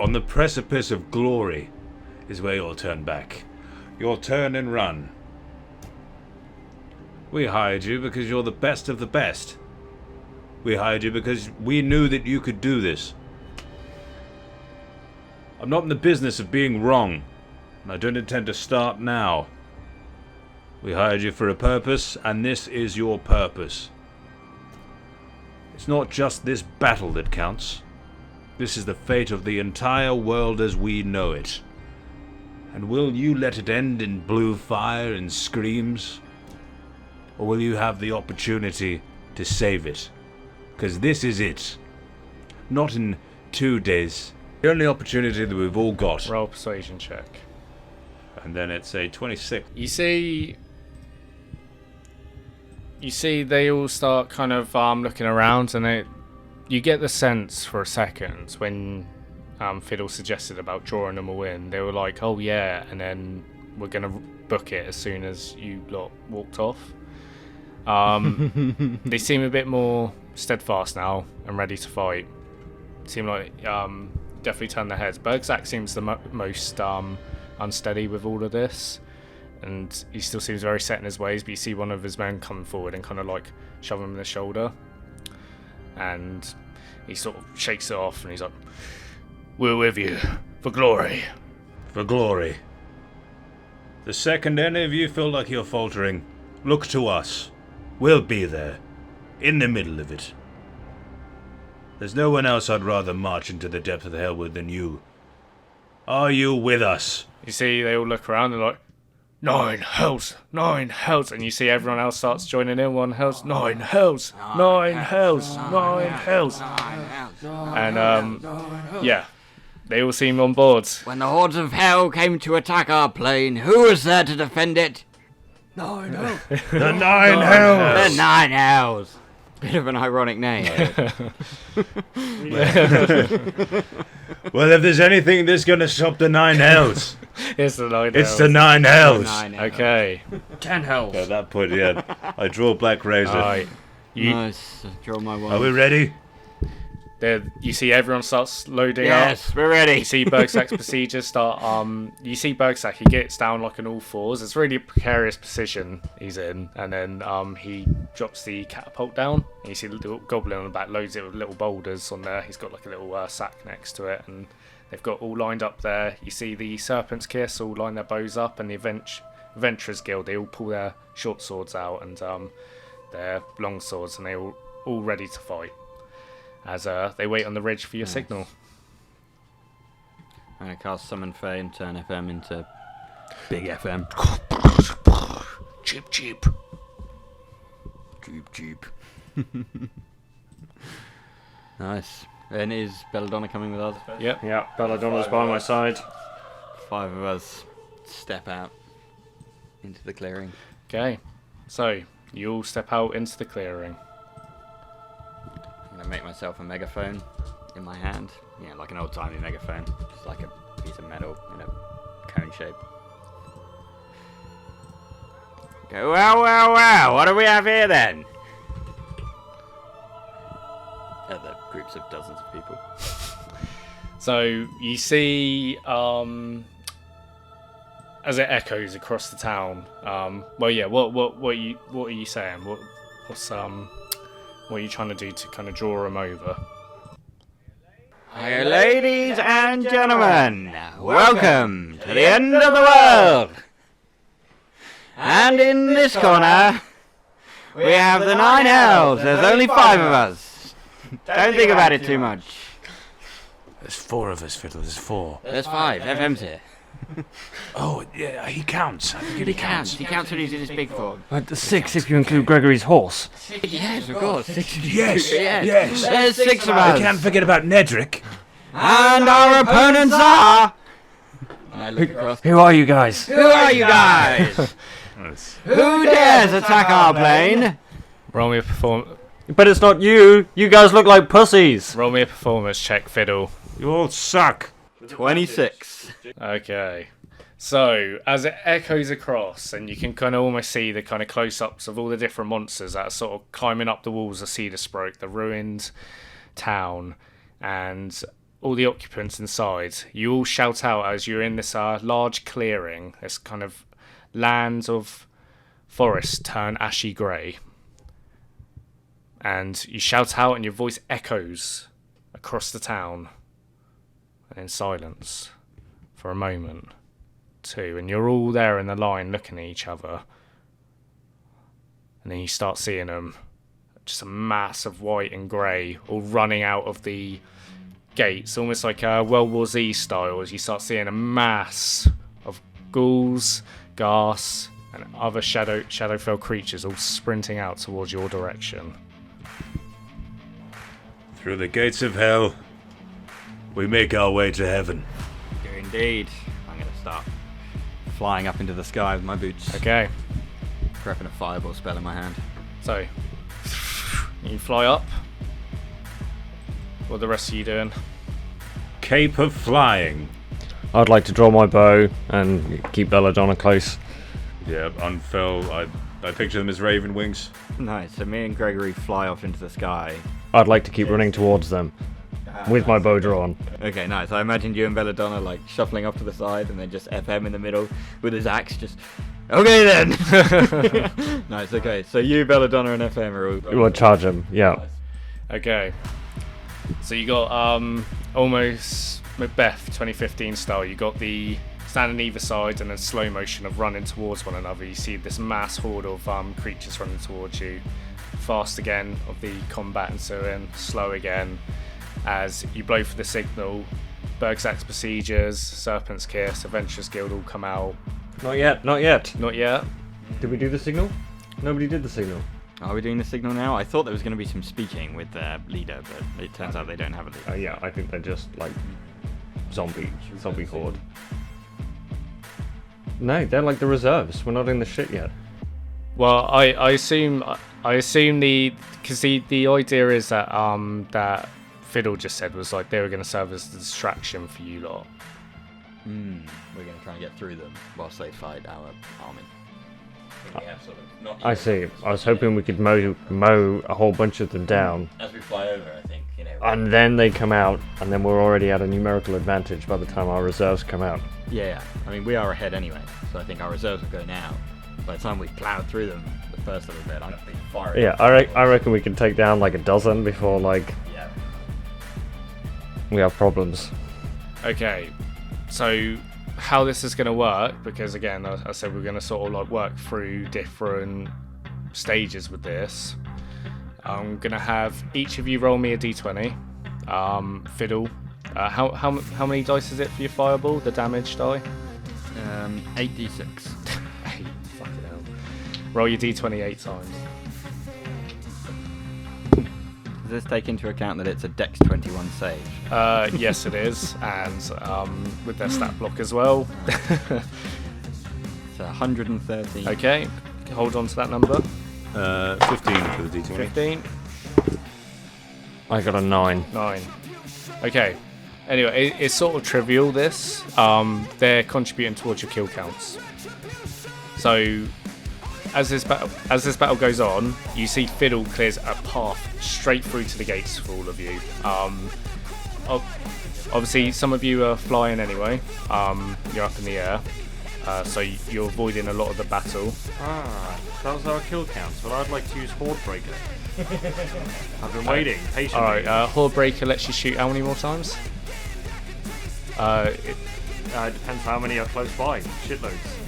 on the precipice of glory, is where you'll turn back. You'll turn and run. We hired you because you're the best of the best. We hired you because we knew that you could do this. I'm not in the business of being wrong, and I don't intend to start now. We hired you for a purpose, and this is your purpose. It's not just this battle that counts. This is the fate of the entire world as we know it. And will you let it end in blue fire and screams? Or will you have the opportunity to save it? Because this is it. Not in 2 days. The only opportunity that we've all got. Roll a persuasion check. And then it's a 26. You see they all start kind of looking around, and you get the sense for a second when Fiddle suggested about drawing them all in. They were like, oh yeah, and then we're going to book it as soon as you lot walked off. They seem a bit more steadfast now and ready to fight. Seem like definitely turn their heads. Bergzak seems the most unsteady with all of this, and he still seems very set in his ways, but you see one of his men coming forward and kind of like shove him in the shoulder, and he sort of shakes it off, and he's like, "We're with you for glory." For glory. The second any of you feel like you're faltering, look to us. We'll be there, in the middle of it. There's no one else I'd rather march into the depth of hell with than you. Are you with us? You see, they all look around, they're like, 9 hells, 9 hells, and you see everyone else starts joining in. 1 hells, 9 hells, 9 hells, 9 hells, and yeah, they all seem on board. When the hordes of hell came to attack our plane, who was there to defend it? The 9 hells! The 9 hells. Bit of an ironic name. Well, if there's anything that's gonna stop the 9 hells, It's the 9 it's hells. the 9 hells. 9 hells. Okay, 10 hells. At that point, yeah, I draw Black Razor. alright. Nice. Draw my one. Are we ready? You see everyone starts loading up. Yes, we're ready. You see Bergsack's besiegers start, you see Bergsack, he gets down like on all fours. It's really a precarious position he's in. And then he drops the catapult down. And you see the little goblin on the back loads it with little boulders on there. He's got like a little sack next to it. And they've got all lined up there. You see the Serpent's Kiss all line their bows up. And the Adventurers Guild, they all pull their short swords out and their long swords. And they're all ready to fight. As they wait on the ridge for your signal. I'm going to cast Summon Fae and turn FM into Big FM. Cheep, cheep. Cheep, cheep. Nice. And is Belladonna coming with us? Yep. Yeah, Belladonna's by my side. 5 of us step out into the clearing. Okay. So, you all step out into the clearing. I'm going to make myself a megaphone in my hand. Yeah, like an old-timey megaphone. Just like a piece of metal in a cone shape. Go, wow, what do we have here then? Other groups of dozens of people. So, you see, as it echoes across the town, well, yeah, what are you saying? What are you trying to do to kind of draw them over? Hi, ladies and gentlemen, welcome to the end of the world. And in this corner, we have the 9 hells. There's only 5 of us. Don't think about it too much. There's 4 of us, Fiddler. There's 4. There's 5. FM's here. Oh, yeah, he counts. I forget he counts. He counts when he's in his big form. 6 if you include Gregory's horse. Yes, of course. 6. Yes, yes. There's 6 of I us. can't forget about Nedrick. And our opponents are... I look across. Who are you guys? Who are you guys? Who dares attack our plane? Roll me a But it's not you. You guys look like pussies. Roll me a performance check, Fiddle. You all suck. 26. Okay. So, as it echoes across, and you can kind of almost see the kind of close-ups of all the different monsters that are sort of climbing up the walls of Cedarsproke, the ruined town, and all the occupants inside. You all shout out as you're in this large clearing, this kind of land of forest turn ashy grey. And you shout out and your voice echoes across the town. And in silence for a moment, 2, and you're all there in the line looking at each other. And then you start seeing them, just a mass of white and grey, all running out of the gates, almost like World War Z style, as you start seeing a mass of ghouls, ghast, and other Shadowfell creatures all sprinting out towards your direction. Through the gates of hell, we make our way to heaven. Indeed. I'm going to start flying up into the sky with my boots. Okay, Prepping a fireball spell in my hand. so you fly up. What are the rest of you doing? Cape of Flying. I'd like to draw my bow and keep Belladonna close. Yeah, unfurl. I picture them as raven wings. Nice. So me and Gregory fly off into the sky. I'd like to keep running towards them with my bow drawn. Okay, nice. I imagined you and Belladonna like shuffling off to the side and then just FM in the middle with his axe just... Okay then! Nice, okay. So you, Belladonna and FM are all... We'll charge them, yeah. Okay. So you got almost Macbeth 2015 style. You got the stand on either side and then slow motion of running towards one another. You see this mass horde of creatures running towards you. Fast again of the combat and so in. Slow again as you blow for the signal. Bergzak's Besiegers, Serpent's Kiss, Adventurers Guild all come out. Not yet. Not yet. Not yet. Did we do the signal? Nobody did the signal. Are we doing the signal now? I thought there was going to be some speaking with their leader, but it turns out they don't have a leader. Yeah, I think they're just like zombie horde. No, they're like the reserves. We're not in the shit yet. Well, I assume because the idea is that that Fiddle just said was like they were going to serve as a distraction for you lot. We're going to try and get through them whilst they fight our army. We have sort of not I see. I was hoping we could mow a whole bunch of them down. As we fly over, I think, And then they come out, and then we're already at a numerical advantage by the time our reserves come out. Yeah. I mean, we are ahead anyway, so I think our reserves will go now. By the time we've ploughed through them, the first little bit, I'm going to be firing. Yeah, I reckon we can take down like a dozen before Yeah. we have problems. Okay, so how this is going to work, because again, I said we're going to sort of like work through different stages with this. I'm going to have each of you roll me a d20. Fiddle, how many dice is it for your fireball, the damage die? 8d6. 8, fucking hell. Roll your d20 8 times. Does this take into account that it's a Dex 21 save? Yes, it is, and with their stat block as well. It's 113. Okay, hold on to that number. 15 for the D20. 15. I got a 9. 9. Okay. Anyway, it's sort of trivial, this. They're contributing towards your kill counts. So, as this battle goes on, you see Fiddle clears a path straight through to the gates for all of you. Obviously, some of you are flying anyway. You're up in the air. So you're avoiding a lot of the battle. That was our kill counts, but I'd like to use Horde Breaker. I've been waiting patiently. Alright, Horde Breaker lets you shoot how many more times? It depends how many are close by. Shitloads.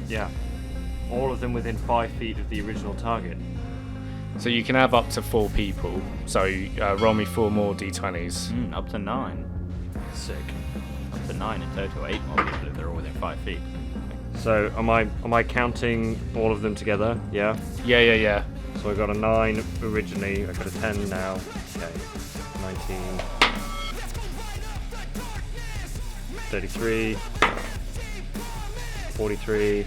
Yeah. All of them within 5 feet of the original target. So you can have up to 4 people. So roll me 4 more d20s. Up to 9. Sick. Up to 9 in total. 8 more people if they're all within 5 feet. So am I counting all of them together? Yeah. Yeah. So I got a 9 originally. I got a 10 now. Okay. 19. 33. 43.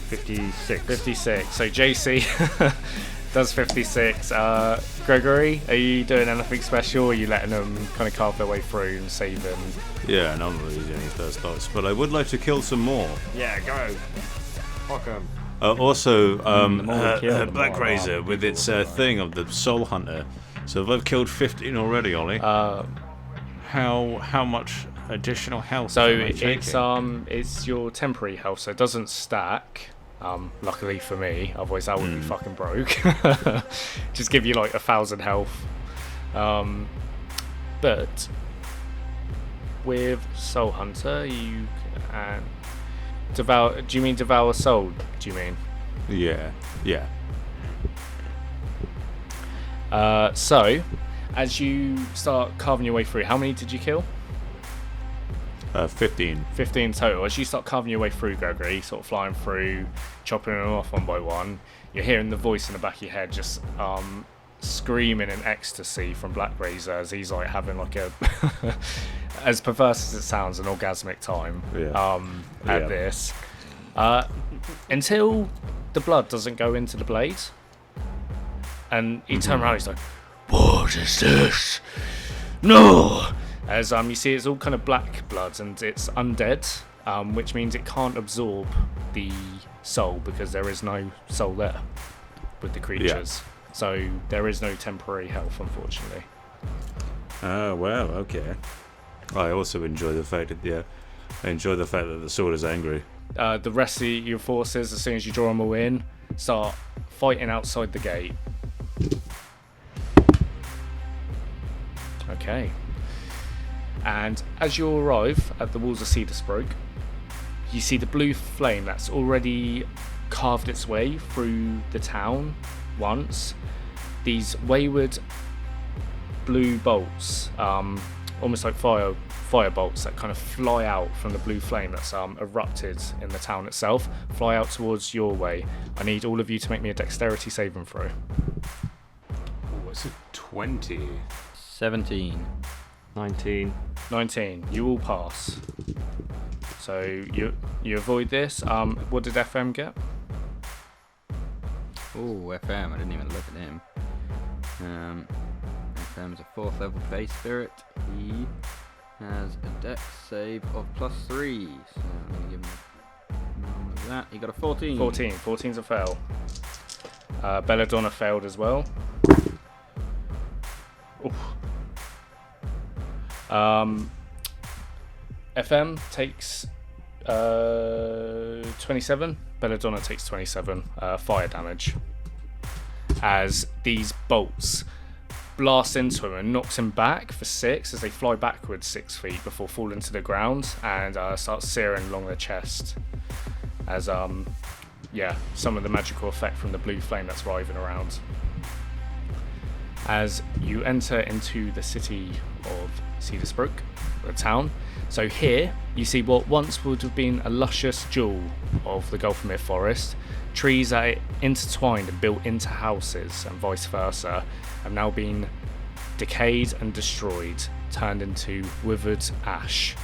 56. 56. So JC does 56. Gregory, are you doing anything special, or are you letting them kind of carve their way through and save them? Yeah, none of these any first thoughts, but I would like to kill some more. Yeah, go. Fuck 'em. Also, the more we kill, the Black more Razor with its thing of the Soul Hunter. So if I've killed 15 already, Ollie, how much additional health? So am I taking? it's your temporary health, so it doesn't stack. Luckily for me, otherwise that would be fucking broke. Just give you like 1,000 health. But with Soul Hunter, you can devour. Do you mean devour soul? Do you mean? Yeah. So, as you start carving your way through, how many did you kill? 15. 15 total. As you start carving your way through, Gregory, sort of flying through, chopping them off one by one, you're hearing the voice in the back of your head just screaming in ecstasy from Black Razor as he's like having like a, as perverse as it sounds, an orgasmic time at this. Until the blood doesn't go into the blade. And he turns around, he's like, "What is this? No!" As you see, it's all kind of black blood and it's undead, which means it can't absorb the soul because there is no soul there with the creatures. So there is no temporary health, unfortunately. Oh, well, okay. I also enjoy the fact that the sword is angry. The rest of your forces, as soon as you draw them all in, start fighting outside the gate. Okay. And as you arrive at the walls of Cedarsbrook, you see the blue flame that's already carved its way through the town once. These wayward blue bolts, almost like fire bolts that kind of fly out from the blue flame that's erupted in the town itself, fly out towards your way. I need all of you to make me a dexterity saving throw. Oh, it's a 20. 17. 19. 19. You all pass. So you avoid this. What did FM get? Oh, FM, I didn't even look at him. FM's a 4th level base spirit. He has a dex save of +3. So I'm going to give him that. He got a 14. 14. 14's a fail. Belladonna failed as well. Oof. FM takes 27. Belladonna takes 27 fire damage as these bolts blast into him and knocks him back for 6 as they fly backwards 6 feet before falling to the ground and start searing along the chest as some of the magical effect from the blue flame that's writhing around. As you enter into the city of Cedarsbrook, the town. So here you see what once would have been a luscious jewel of the Gulthmere Forest. Trees that are intertwined and built into houses and vice versa have now been decayed and destroyed, turned into withered ash.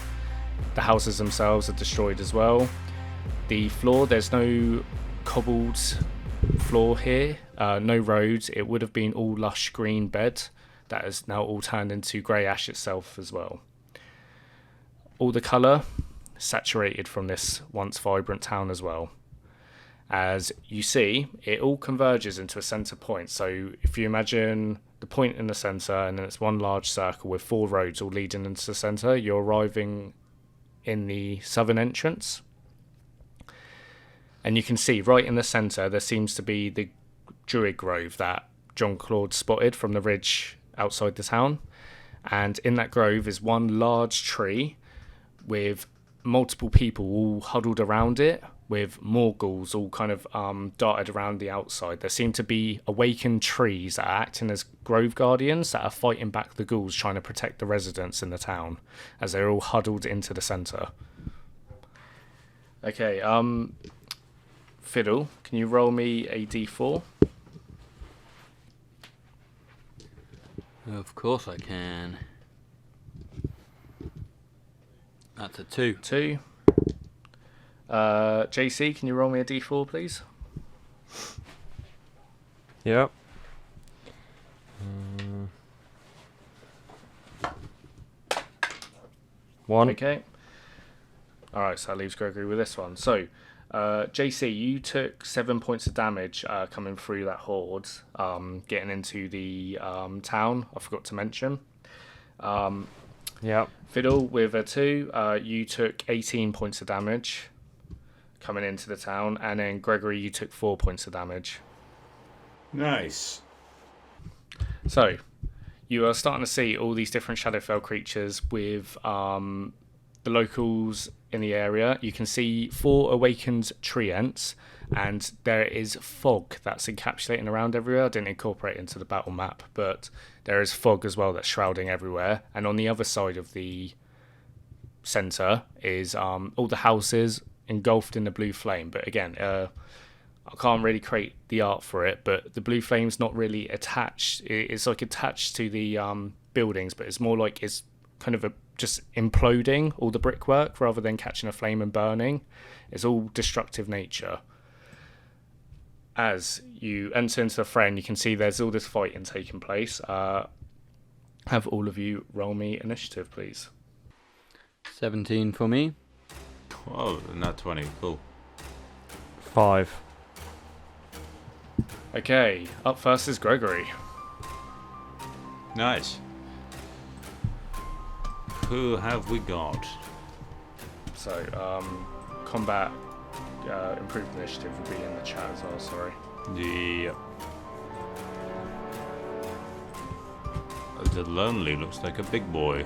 The houses themselves are destroyed as well. The floor, there's no cobbled floor here, no roads. It would have been all lush green bed that is now all turned into grey ash itself as well. All the colour saturated from this once vibrant town as well. As you see, it all converges into a centre point. So if you imagine the point in the centre and then it's one large circle with 4 roads all leading into the centre, you're arriving in the southern entrance. And you can see right in the centre there seems to be the Druid Grove that John Claude spotted from the ridge outside the town. And in that grove is one large tree with multiple people all huddled around it, with more ghouls all kind of darted around the outside. There seem to be awakened trees that are acting as grove guardians that are fighting back the ghouls trying to protect the residents in the town as they're all huddled into the centre. Okay, Fiddle, can you roll me a d4? Of course I can. That's a 2. 2. JC, can you roll me a d4, please? Yep. 1. Okay. Alright, so that leaves Gregory with this one. So, JC, you took 7 points of damage coming through that horde, getting into the town, I forgot to mention. Yep. Fiddle, with a 2, you took 18 points of damage coming into the town, and then Gregory, you took 4 points of damage. Nice. So, you are starting to see all these different Shadowfell creatures with the locals in the area. You can see 4 awakened tree ents, and there is fog that's encapsulating around everywhere. I didn't incorporate it into the battle map, but there is fog as well that's shrouding everywhere. And on the other side of the centre is all the houses engulfed in the blue flame. But again, I can't really create the art for it, but the blue flame's not really attached. It's like attached to the buildings, but it's more like it's kind of just imploding all the brickwork rather than catching a flame and burning. It's all destructive nature. As you enter into the fray, you can see there's all this fighting taking place. Have all of you roll me initiative, please. 17 for me. Oh, not 20. Cool. 5. Okay, up first is Gregory. Nice. Who have we got? So, combat improved initiative will be in the chat as well, sorry. The lonely looks like a big boy.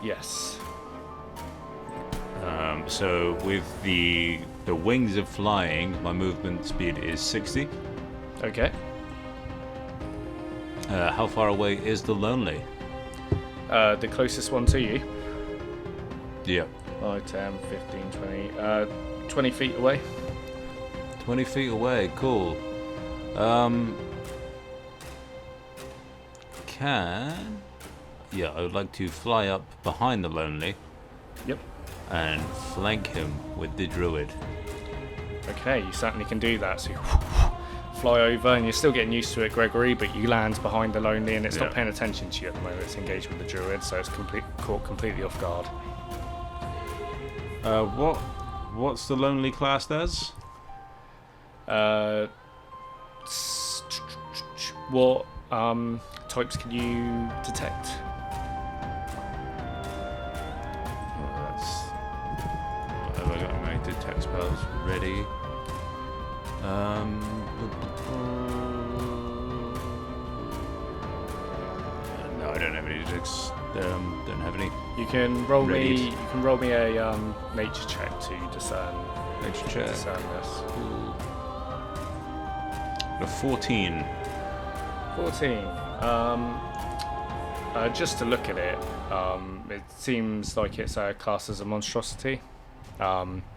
Yes. So with the wings of flying, my movement speed is 60. Okay. How far away is the lonely? The closest one to you. Yeah. 5, 10, 15, 20. 20 feet away. 20 feet away, cool. Yeah, I would like to fly up behind the lonely. Yep. And flank him with the druid. Okay, you certainly can do that. So you fly over, and you're still getting used to it, Gregory, but you land behind the lonely, and it's not paying attention to you at the moment. It's engaged with the druid, so it's caught completely off guard. What's the lonely classed as? What types can you detect? Have I got my detect spells ready? No, I don't have any detects. Don't have any. You can roll Readied. me. You can roll me a nature check to discern. Nature check. Discern this. Cool. A 14. 14. Just to look at it, it seems like it's classed as a monstrosity.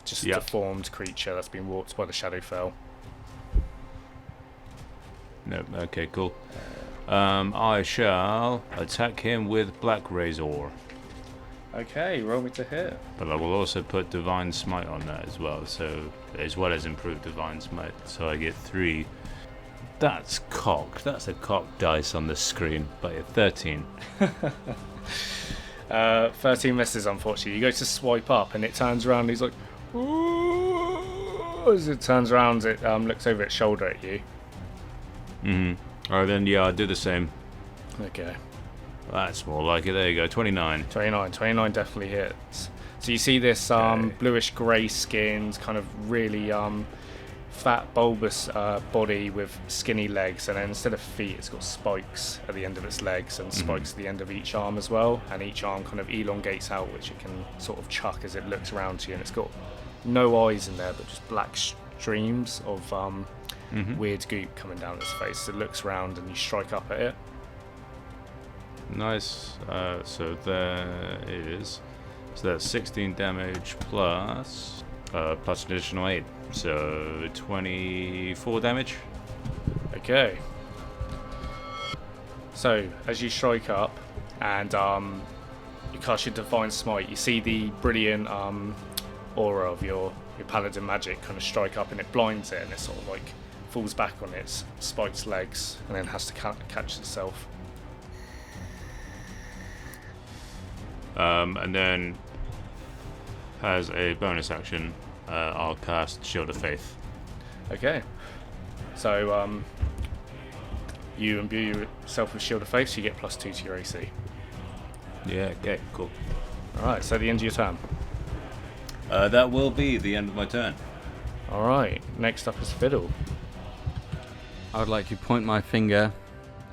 Just a deformed creature that's been warped by the Shadowfell. No, okay, cool. I shall attack him with Black Razor. Okay, roll me to hit. But I will also put Divine Smite on that as well, so as well as improved Divine Smite, so I get 3. That's cocked. That's a cocked dice on the screen, but 13. 13 misses, unfortunately. You go to swipe up, and it turns around. And he's like, "Ooh." As it turns around, it looks over its shoulder at you. Alright then, yeah, I'll do the same. Okay. That's more like it. There you go, 29. 29 definitely hits. So you see this bluish grey skinned, kind of really fat, bulbous body with skinny legs, and then instead of feet, it's got spikes at the end of its legs and spikes at the end of each arm as well. And each arm kind of elongates out, which it can sort of chuck as it looks around to you. And it's got no eyes in there, but just black streams of weird goop coming down its face. It looks round, and you strike up at it. Nice. So there it is. So that's 16 damage plus an additional 8. So 24 damage. Okay. So as you strike up and you cast your Divine Smite, you see the brilliant aura of your paladin magic kind of strike up, and it blinds it, and it sort of like falls back on its spiked legs and then has to catch itself. And then as a bonus action, I'll cast Shield of Faith. Okay. So you imbue yourself with Shield of Faith, so you get +2 to your AC. Yeah, okay, cool. Alright, so the end of your turn. That will be the end of my turn. Alright, next up is Fiddle. I would like to point my finger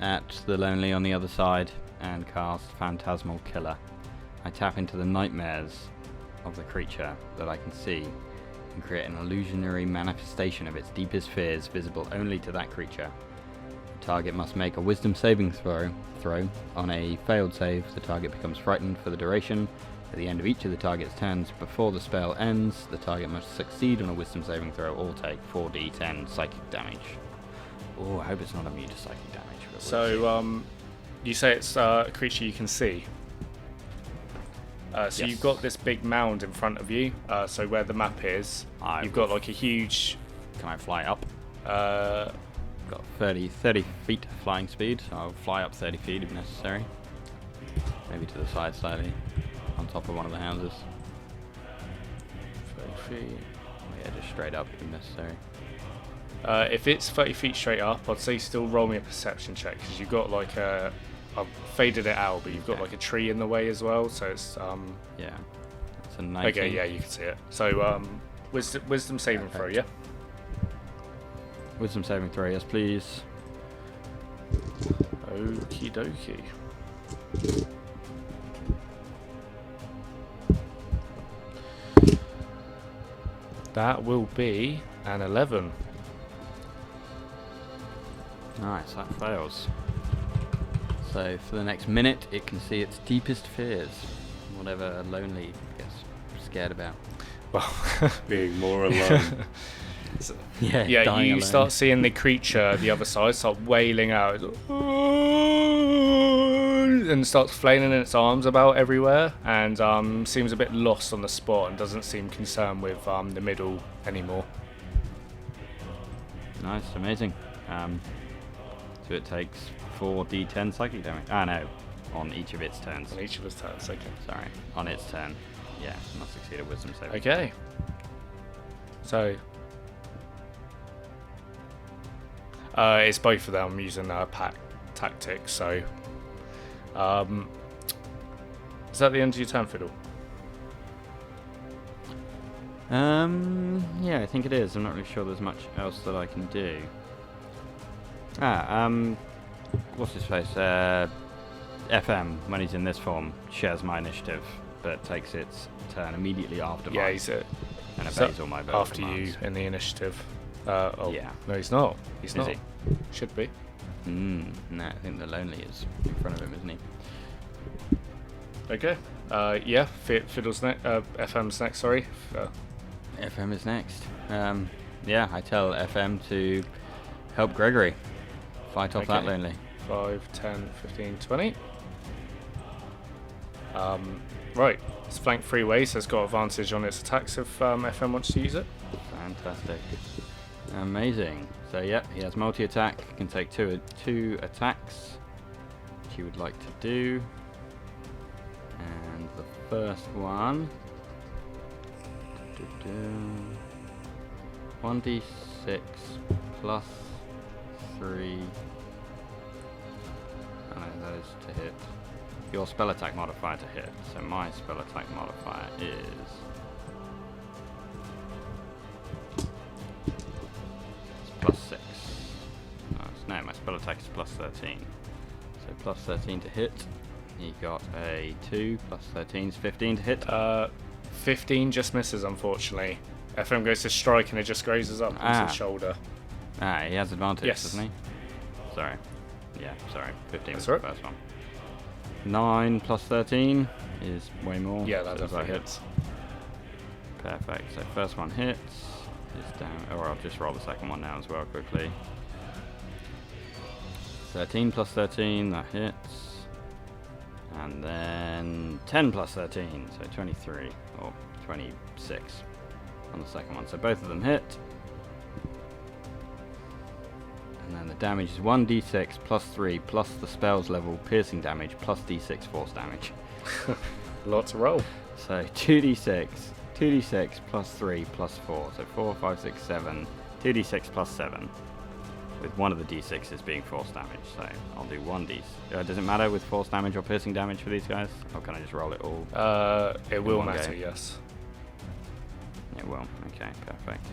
at the lonely on the other side and cast Phantasmal Killer. I tap into the nightmares of the creature that I can see and create an illusionary manifestation of its deepest fears visible only to that creature. The target must make a wisdom saving throw. On a failed save, the target becomes frightened for the duration. At the end of each of the target's turns before the spell ends, the target must succeed on a wisdom saving throw or take 4d10 psychic damage. Oh, I hope it's not immune to psychic damage. But So you say it's a creature you can see. So Yes. you've got this big mound in front of you. So where the map is, you've got like a huge. Can I fly up? Got 30 feet flying speed, so I'll fly up 30 feet if necessary. Maybe to the side slightly, on top of one of the houses. 30 feet. Yeah, just straight up if necessary. If it's 30 feet straight up, I'd say still roll me a perception check, because you've got like a. I've faded it out, but you've got like a tree in the way as well, so it's Yeah, it's a 19. Okay, yeah, you can see it. So wisdom saving throw, yeah? Wisdom saving throw, yes, please. Okie dokie. That will be an 11. Nice, that fails. So for the next minute, it can see its deepest fears, whatever lonely gets scared about. Well, Being more alone. Yeah, yeah, dying you alone. start seeing the creature, the other side, start wailing out. It's like, and starts flailing its arms about everywhere, and seems a bit lost on the spot and doesn't seem concerned with the middle anymore. Nice, amazing. So it takes 4d10 psychic damage. Ah, no, on each of its turns. On each of his turns, okay. Sorry, on its turn. Yeah, must succeed a wisdom save. Okay. So it's both of them using pack tactics. So is that the end of your turn, Fiddle? Yeah, I think it is. I'm not really sure there's much else that I can do. What's his face? FM, when he's in this form, shares my initiative, but takes its turn immediately after Yeah, mine he's and so obeys all my verbal after commands. you in the initiative. Oh, Yeah. no, he's not. He's Is not. he? Should be. No, I think the lonely is in front of him, isn't he? Okay. Yeah. Fiddle's next. FM's next. Sorry. FM is next. Yeah, I tell FM to help Gregory fight off that Okay. lonely. 5, 10, 15, 20. Right. It's flanked 3 ways, so it's got advantage on its attacks if FM wants to use it. Fantastic. Amazing. So, yep, he has multi-attack. Can take two attacks, which he would like to do. And the first one... 1d6 plus 3... Oh no, that is to hit. Your spell attack modifier to hit. So my spell attack modifier is... plus 6. No, my spell attack is plus 13. So plus 13 to hit. He got a 2, plus 13 is 15 to hit. 15 just misses, unfortunately. FM goes to strike and it just grazes up onto his shoulder. Ah, he has advantage, Yes. doesn't he? Sorry. Yeah, sorry. 15 was That's the right. first one. 9 plus 13 is way more. Yeah, that so definitely that hits. Perfect. So first one hits. Is down. Or I'll just roll the second one now as well quickly. 13 plus 13, that hits. And then 10 plus 13, so 23 or 26 on the second one. So both of them hit. And then the damage is 1d6 plus 3 plus the spell's level piercing damage plus d6 force damage. Lot to roll. So 2d6 plus 3 plus 4. So 4, 5, 6, 7. 2d6 plus 7. With one of the d6s being force damage. So I'll do 1d. Does it matter with force damage or piercing damage for these guys? Or can I just roll it all? It will one matter, go. yes. It will. Okay, perfect.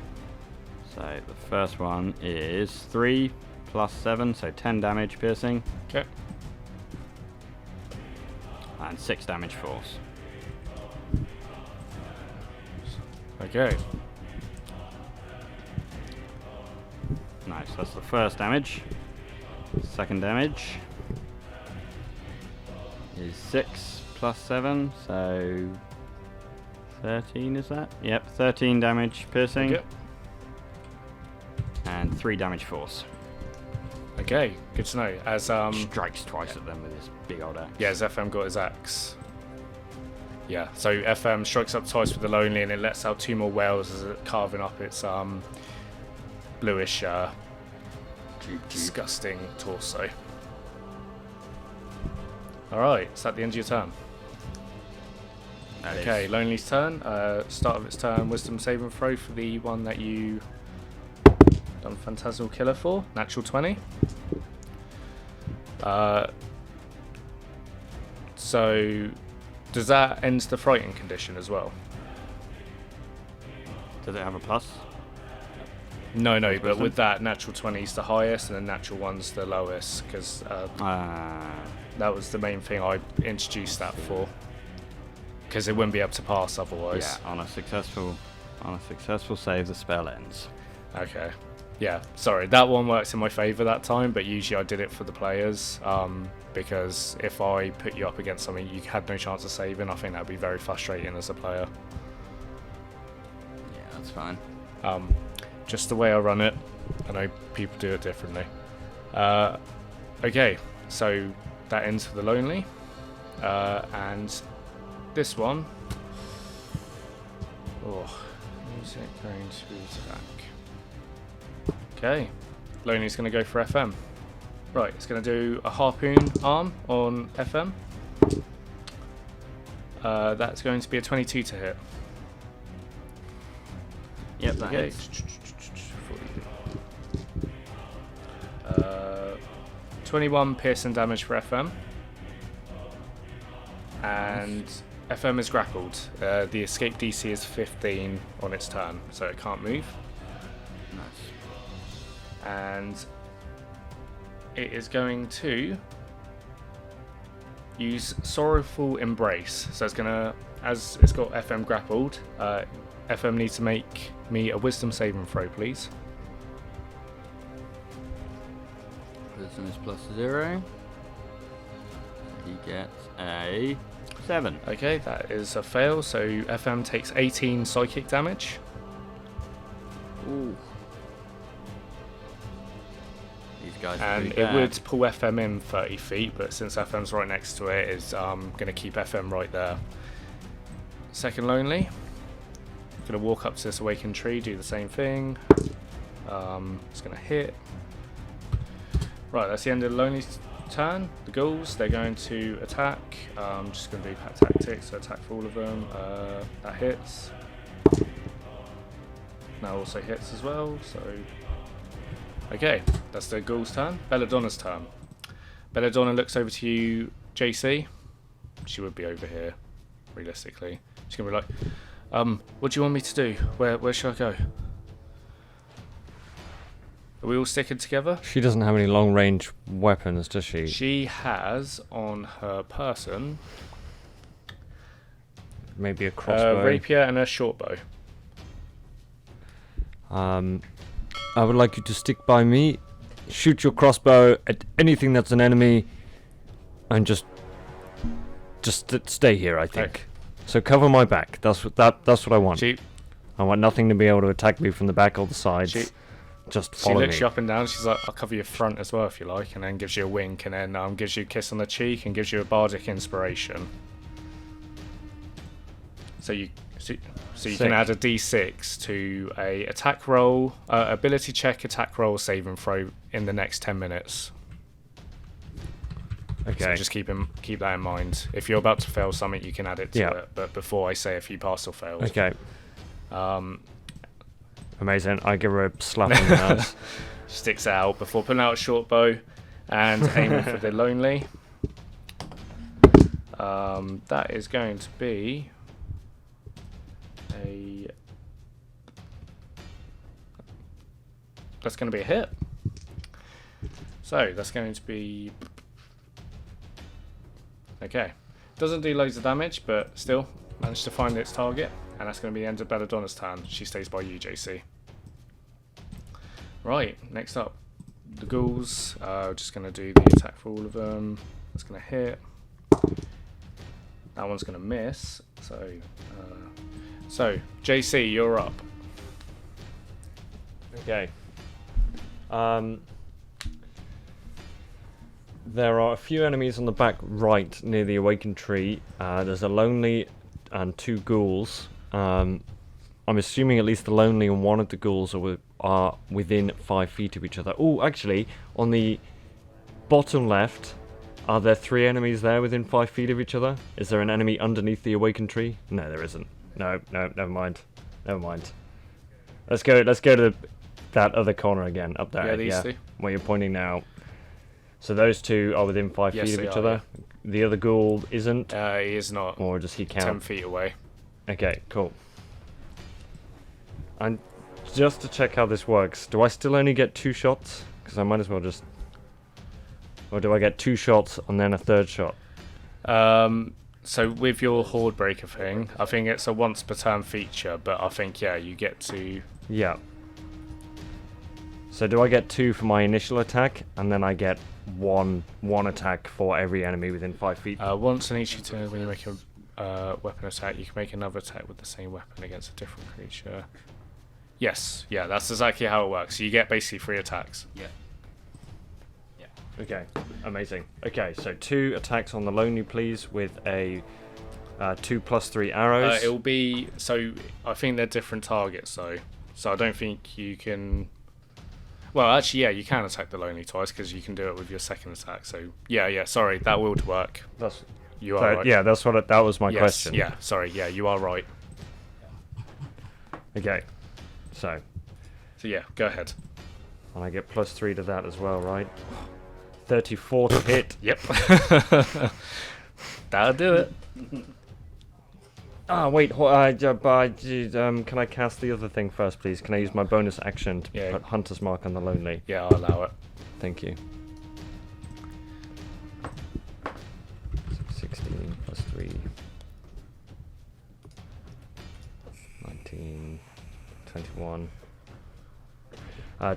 So the first one is 3 plus 7, so 10 damage piercing. Okay. And 6 damage force. Okay. Nice, that's the first damage. Second damage is 6 plus 7, so 13 is that? Yep, 13 damage piercing. Okay. And 3 damage force. Okay, good to know. As Strikes twice at them with his big old axe. yeah, as FM got his axe. Yeah, so FM strikes up twice with the lonely and it lets out 2 more wails as it carving up its bluish disgusting torso. Alright, is that the end of your turn? That Okay, is- Lonely's turn. Start of its turn, wisdom saving throw for the one that you done Phantasmal Killer for. Natural 20. So, does that end the frightened condition as well? Does it have a plus? No, but with that, natural 20 is the highest, and then natural 1's the lowest, because that was the main thing I introduced that for. Because it wouldn't be able to pass otherwise. Yeah, on a successful save, the spell ends. Okay. Yeah, sorry, that one works in my favour that time, but usually I did it for the players, because if I put you up against something you had no chance of saving, I think that would be very frustrating as a player. Yeah, that's fine. Just the way I run it. I know people do it differently. Okay, so that ends for the lonely. And this one. Oh, is it going to attack? Okay, lonely's going to go for FM. Right, it's going to do a harpoon arm on FM. That's going to be a 22 to hit. Yep, that Okay. hits. 21 piercing damage for FM. And FM is grappled. The escape DC is 15 on its turn, so it can't move. Nice. And it is going to use Sorrowful Embrace. So it's gonna, as it's got FM grappled, FM needs to make me a Wisdom saving throw, please. Wisdom is +0. He gets a 7. Okay, that is a fail. So FM takes 18 psychic damage. Ooh. These guys are And pretty it bad. would pull FM in 30 feet, but since FM's right next to it, it's going to keep FM right there. Second lonely. Going to walk up to this awakened tree, do the same thing. It's going to hit. Right, that's the end of the lonely's turn. The ghouls, they're going to attack. I'm just going to do pack tactics, so attack for all of them. That hits. That also hits as well, so... Okay, that's the ghoul's turn. Belladonna's turn. Belladonna looks over to you, JC. She would be over here, realistically. She's going to be like, what do you want me to do? Where should I go? Are we all sticking together? She doesn't have any long-range weapons, does she? She has on her person Maybe a a crossbow. rapier and a short bow. I would like you to stick by me, shoot your crossbow at anything that's an enemy, and just stay here, I think. Okay. So cover my back. That's what I want. I want nothing to be able to attack me from the back or the sides. Just She follow looks me. you up and down. She's like, I'll cover your front as well if you like, and then gives you a wink, and then gives you a kiss on the cheek, and gives you a bardic inspiration. So you can add a d6 to a attack roll, ability check, attack roll, save and throw in the next 10 minutes. Okay. So just keep that in mind. If you're about to fail something, you can add it to Yeah. it. But before I say if you pass or fail. Okay. Amazing. I give her a slap on the nuts. Sticks out before pulling out a short bow and aiming for the lonely. That is going to be that's going to be a hit. So that's going to be okay. Doesn't do loads of damage, but still managed to find its target, and that's going to be the end of Belladonna's turn. She stays by you, JC. Right, next up, the ghouls. Just going to do the attack for all of them. That's going to hit. That one's going to miss. So JC, you're up. Okay. There are a few enemies on the back right near the awakened tree. There's a lonely and 2 ghouls. I'm assuming at least the lonely and one of the ghouls are within 5 feet of each other. Oh, actually, on the bottom left, are there 3 enemies there within 5 feet of each other? Is there an enemy underneath the awakened tree? No, there isn't. No, never mind. Let's go to that other corner again, up there. Yeah, these two. Where you're pointing now. So those 2 are within 5 Yes, feet of they each are, other. The other ghoul isn't, He is not. or does he 10 count? feet away. Okay, cool. And just to check how this works, do I still only get 2 shots? Because I might as well just... Or do I get 2 shots and then a 3rd shot? So with your Horde Breaker thing, I think it's a once per turn feature, but I think, yeah, you get to... Yeah. So do I get 2 for my initial attack, and then I get one attack for every enemy within 5 feet? Once in each turn, when you make a weapon attack, you can make another attack with the same weapon against a different creature. Yes, yeah, that's exactly how it works. So you get basically 3 attacks. Yeah. Okay, amazing. Okay, so 2 attacks on the Lonely, please, with a 2+3 arrows. It will be... So, I think they're different targets, though. So I don't think you can... Well, actually, yeah, you can attack the Lonely twice, because you can do it with your second attack. So, yeah, sorry, that will work. You are right. Yeah, that was my question. Yeah, sorry, yeah, you are right. Okay, so yeah, go ahead. and I get +3 to that as well, right? 34 to hit. Yep. That'll do it. Wait, can I cast the other thing first, please? Can I use my bonus action to put Hunter's Mark on the Lonely? Yeah, I'll allow it. Thank you. 16 +3. 19, 21.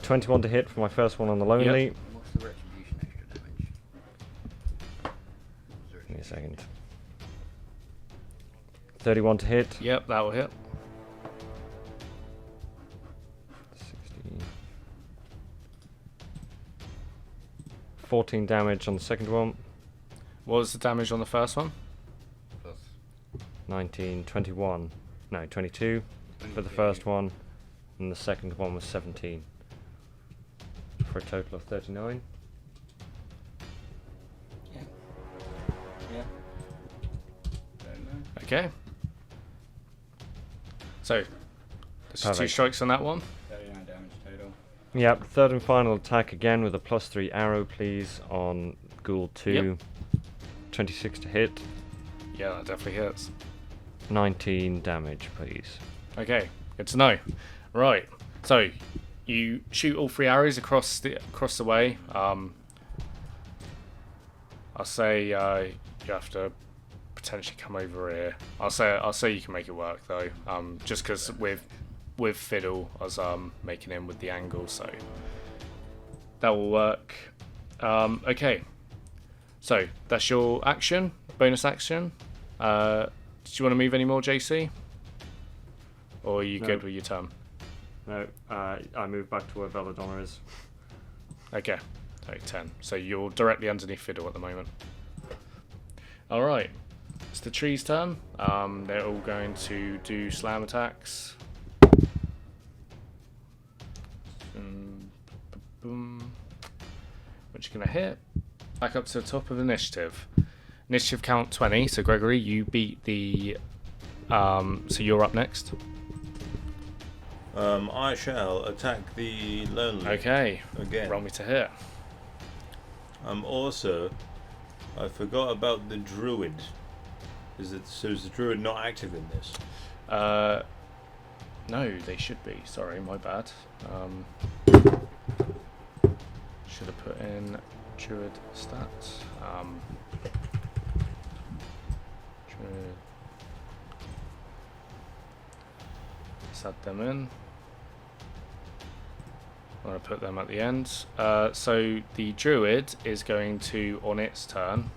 21 to hit for my first one on the Lonely. What's the retribution extra damage? Give me a second. 31 to hit. Yep, that will hit. 16. 14 damage on the second one. What was the damage on the first one? 19, 21. No, 22 for the first one. And the second one was 17. For a total of 39. Yeah. Don't know. Okay. So, there's 2 Perfect. strikes on that one. 39 damage total. Yep, third and final attack again with a +3 arrow, please, on Ghoul 2. Yep. 26 to hit. Yeah, that definitely hits. 19 damage, please. Okay, good to know. Right, so you shoot all 3 arrows across the way. I'll say you have to potentially come over here. I'll say you can make it work though. Just because with Fiddle, I was making him with the angle, so that will work. Okay, so that's your action, bonus action. Do you want to move any more, JC? Or are you No. good with your turn? No, I move back to where Belladonna is. Okay, take 10. So you're directly underneath Fiddle at the moment. Alright, it's the tree's turn. They're all going to do slam attacks. Boom. Which you're going to hit. Back up to the top of initiative. Initiative count 20. So Gregory, you beat the... so you're up next. I shall attack the Lonely. Okay. Again. Roll me to hit. Also, I forgot about the Druid. Is the Druid not active in this? No, they should be. Sorry, my bad. Should have put in Druid stats. Druid. Let's add them in. I'm going to put them at the end. So the Druid is going to, on its turn...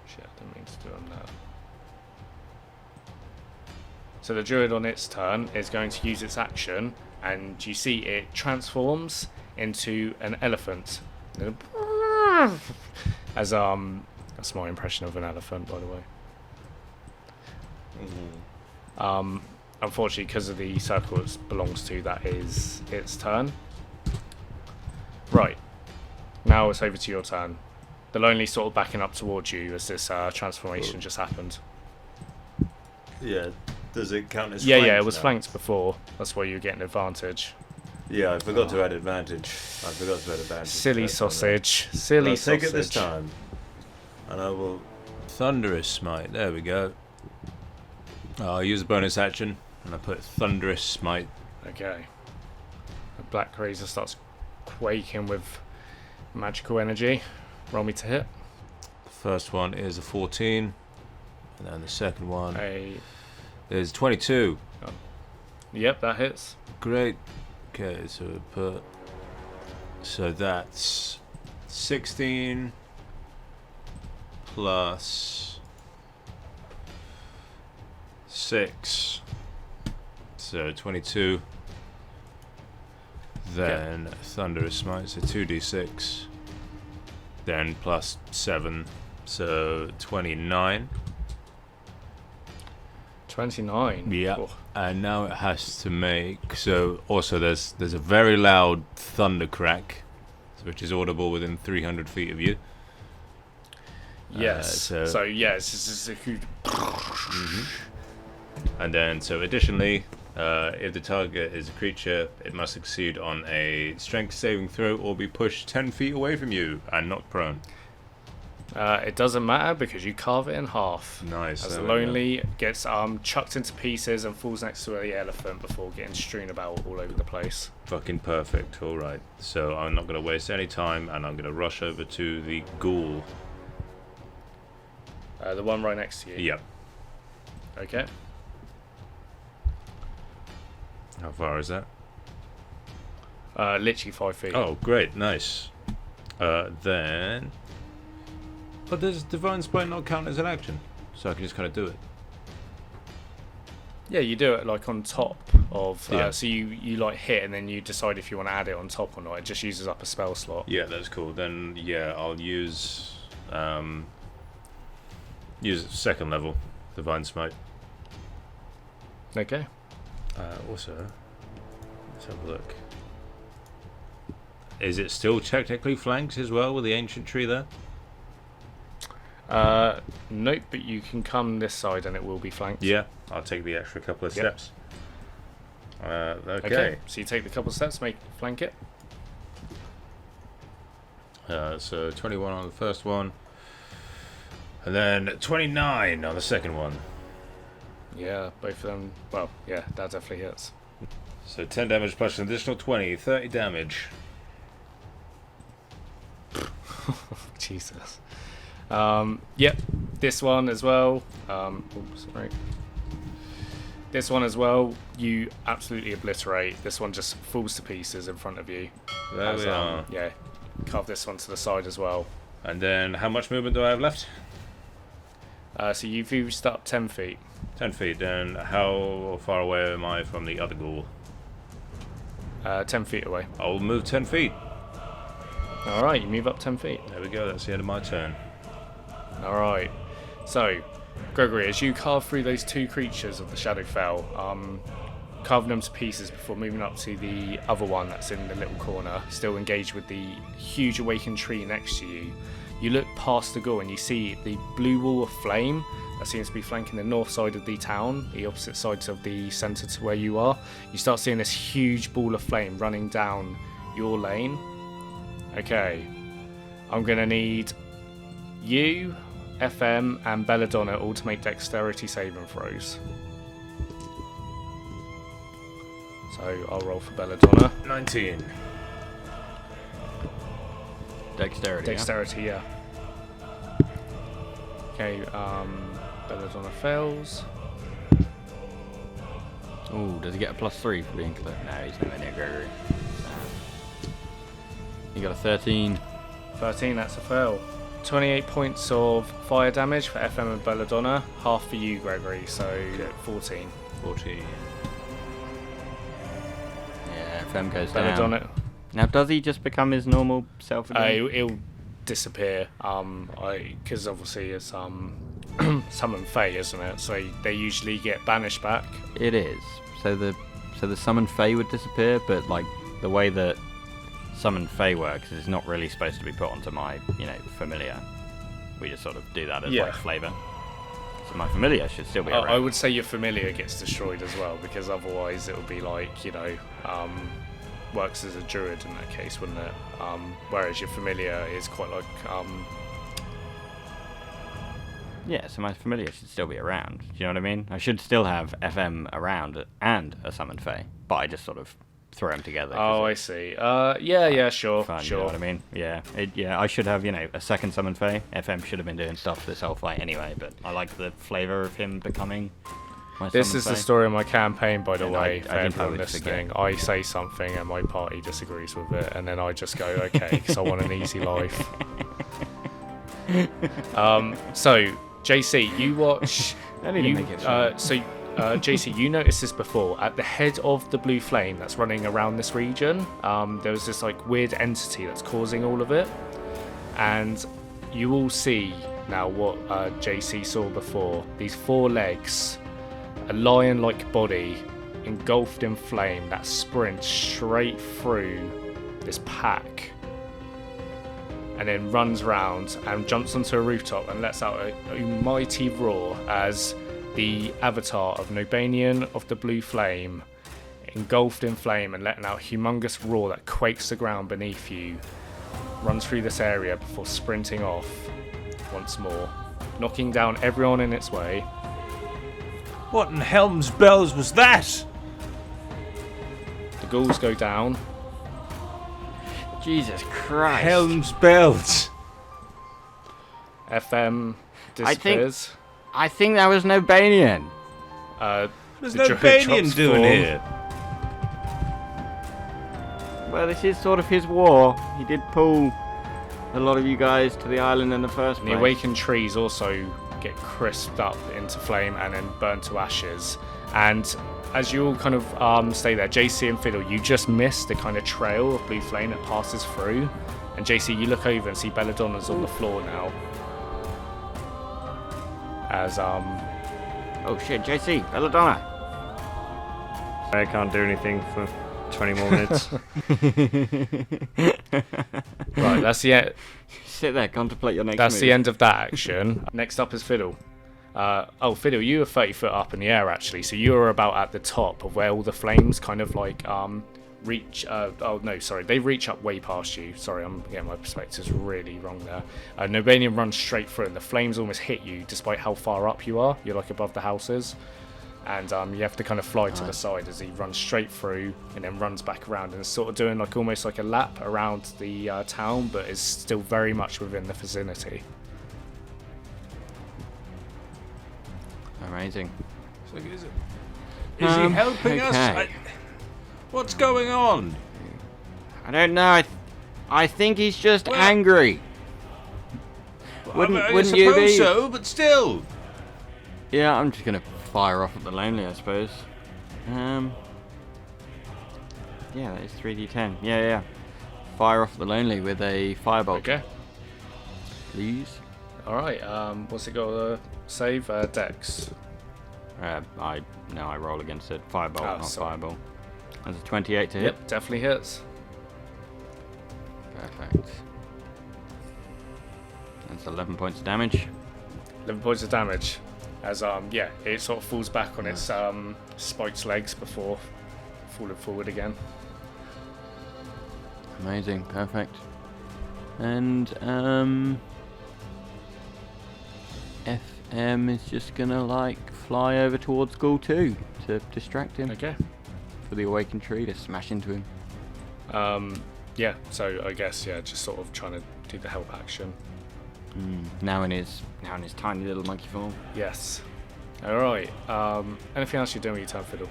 Shit, I didn't mean to do them now. So the Druid on its turn is going to use its action, and you see it transforms into an elephant. As that's my impression of an elephant, by the way. Unfortunately, because of the circle it belongs to, that is its turn. Right, now it's over to your turn. The Lonely sort of backing up towards you as this transformation just happened. Yeah. Does it count as Yeah, flanked it was now? flanked before. That's why you're getting advantage. Yeah, I forgot to add advantage. Silly That's on sausage. there. Silly I'll sausage. take it this time. And I will... Thunderous Smite. There we go. I'll use a bonus action. And I put Thunderous Smite. Okay. The Black Razor starts quaking with magical energy. Roll me to hit. The first one is a 14. And then the second one A. is 22. Yep, that hits. Great. Okay, so we put. So that's 16 plus 6. So 22. Then Thunderous Smite, so 2d6. Then plus 7, so 29. 29. Yeah. Oh, And now it has to make. So also there's a very loud thunder crack, which is audible within 300 feet of you. yes. so- yes, this is a huge. And then, so additionally, if the target is a creature, it must succeed on a strength saving throw or be pushed 10 feet away from you and knocked prone. It doesn't matter because you carve it in half. Nice. As there the we go. lonely gets the into pieces and falls next to the elephant before getting strewn about all over the place. Fucking perfect. All right. So I'm not going to waste any time, and I'm going to rush over to the ghoul. The one right next to you. Yep. Okay. How far is that? Literally 5 feet. Oh, great. Nice. Then. But does Divine Spite not count as an action? So I can just kind of do it. Yeah, you do it like on top of. Yeah. So you like hit and then you decide if you want to add it on top or not. It just uses up a spell slot. Yeah, that's cool. Then, yeah, I'll use second level Divine Smite. Okay. Also, let's have a look. Is it still technically flanked as well with the ancient tree there? Nope, but you can come this side and it will be flanked. Yeah, I'll take the extra couple of Yep. steps. Okay. Okay. So you take the couple steps, flank it. So 21 on the first one, and then 29 on the second one. Yeah, both of them. Well, yeah, that definitely hits. So 10 damage plus an additional 20, 30 damage. Jesus. Yep, this one as well. Oops, sorry. This one as well, you absolutely obliterate. This one just falls to pieces in front of you. There we are. Yeah, carve this one to the side as well. And then how much movement do I have left? So you've used up 10 feet. 10 feet. And how far away am I from the other ghoul? 10 feet away. I'll move 10 feet. Alright, you move up 10 feet. There we go. That's the end of my turn. Alright. So, Gregory, as you carve through those two creatures of the Shadowfell, carving them to pieces before moving up to the other one that's in the little corner, still engaged with the huge awakened tree next to you, you look past the ghoul and you see the blue wall of flame that seems to be flanking the north side of the town, the opposite sides of the centre to where you are. You start seeing this huge ball of flame running down your lane. Okay, I'm going to need you, FM, and Belladonna all to make dexterity saving throws. So I'll roll for Belladonna. 19. Dexterity. Dexterity, yeah. Okay, Belladonna fails. Oh, does he get a +3 for being clear? No, he's nowhere near Gregory. He got a 13. 13, that's a fail. 28 points of fire damage for FM and Belladonna, half for you, Gregory, so 14. 14. Yeah, FM goes down. Belladonna, Now, does he just become his normal self again? it'll disappear, because obviously it's summon Fae, isn't it? So they usually get banished back. It is. So the summon Fae would disappear, but like the way that summon Fae works is it's not really supposed to be put onto my, familiar. We just sort of do that as Yeah. like flavour. So my familiar should still be around. I would say your familiar gets destroyed as well, because otherwise it would be like, works as a druid in that case, wouldn't it? Whereas your familiar is quite like, Yeah, so my familiar should still be around. Do you know what I mean? I should still have FM around and a summoned Fae, but I just sort of throw them together. Oh, I see. Yeah, sure, Fun, sure. You know what I mean? Yeah, I should have, a second summoned Fae. FM should have been doing stuff this whole fight anyway, but I like the flavour of him becoming my This is summoned the Fae. story of my campaign, by the And way, I for didn't everyone always listening. forget. I say something and my party disagrees with it, and then I just go, okay, because I want an easy life. So, JC, you watch... I need to make it short. JC, you noticed this before. At the head of the blue flame that's running around this region, there was this like weird entity that's causing all of it. And you all see now what JC saw before. These 4 legs, a lion-like body, engulfed in flame that sprints straight through this pack. And then runs round and jumps onto a rooftop and lets out a mighty roar as the avatar of Nobanian of the Blue Flame, engulfed in flame and letting out a humongous roar that quakes the ground beneath you, runs through this area before sprinting off once more, knocking down everyone in its way. What in Helm's bells was that? The ghouls go down. Jesus Christ. Helm's bells. FM disappears. I think that was Nobanian. There's The no druid Banian drops doing form. here. Well, this is sort of his war. He did pull a lot of you guys to the island in the first The place. awakened trees also get crisped up into flame and then burned to ashes. And as you all kind of stay there, JC and Fiddle, you just miss the kind of trail of blue flame that passes through. And JC, you look over and see Belladonna's on the floor now. As Oh shit, JC, Belladonna. I can't do anything for 20 more minutes. right, that's the Sit there, contemplate your next that's move. the end of that action. Next up is Fiddle. Fiddle, you were 30 foot up in the air actually, so you were about at the top of where all the flames kind of like reach. They reach up way past you. Sorry, I'm getting my perspectives really wrong there. Nobanian runs straight through, and the flames almost hit you, despite how far up you are. You're like above the houses, and you have to kind of fly to the side as he runs straight through, and then runs back around, and is sort of doing like almost like a lap around the town, but is still very much within the vicinity. Amazing. So is he helping us? okay. What's going on? I don't know. I think he's just Well- angry. Wouldn't I you suppose be? so, but still. Yeah, I'm just gonna fire off at the lonely, I suppose. Yeah, that is 3d10. Yeah. Fire off at the lonely with a firebolt, Okay. please. All right. What's it got? Save Dex. I roll against it. Firebolt, Oh, not sorry. fireball. That's a 28 to hit. Yep, definitely hits. Perfect. That's 11 points of damage. 11 points of damage. As it sort of falls back on its spiked legs before falling forward again. Amazing, perfect. And FM is just gonna like fly over towards Ghoul 2 to distract him Okay. for the awakened tree to smash into him. Yeah. So I guess just sort of trying to do the help action. Now in his tiny little monkey form. Yes. All right. Anything else you're doing with your turn, Fiddle?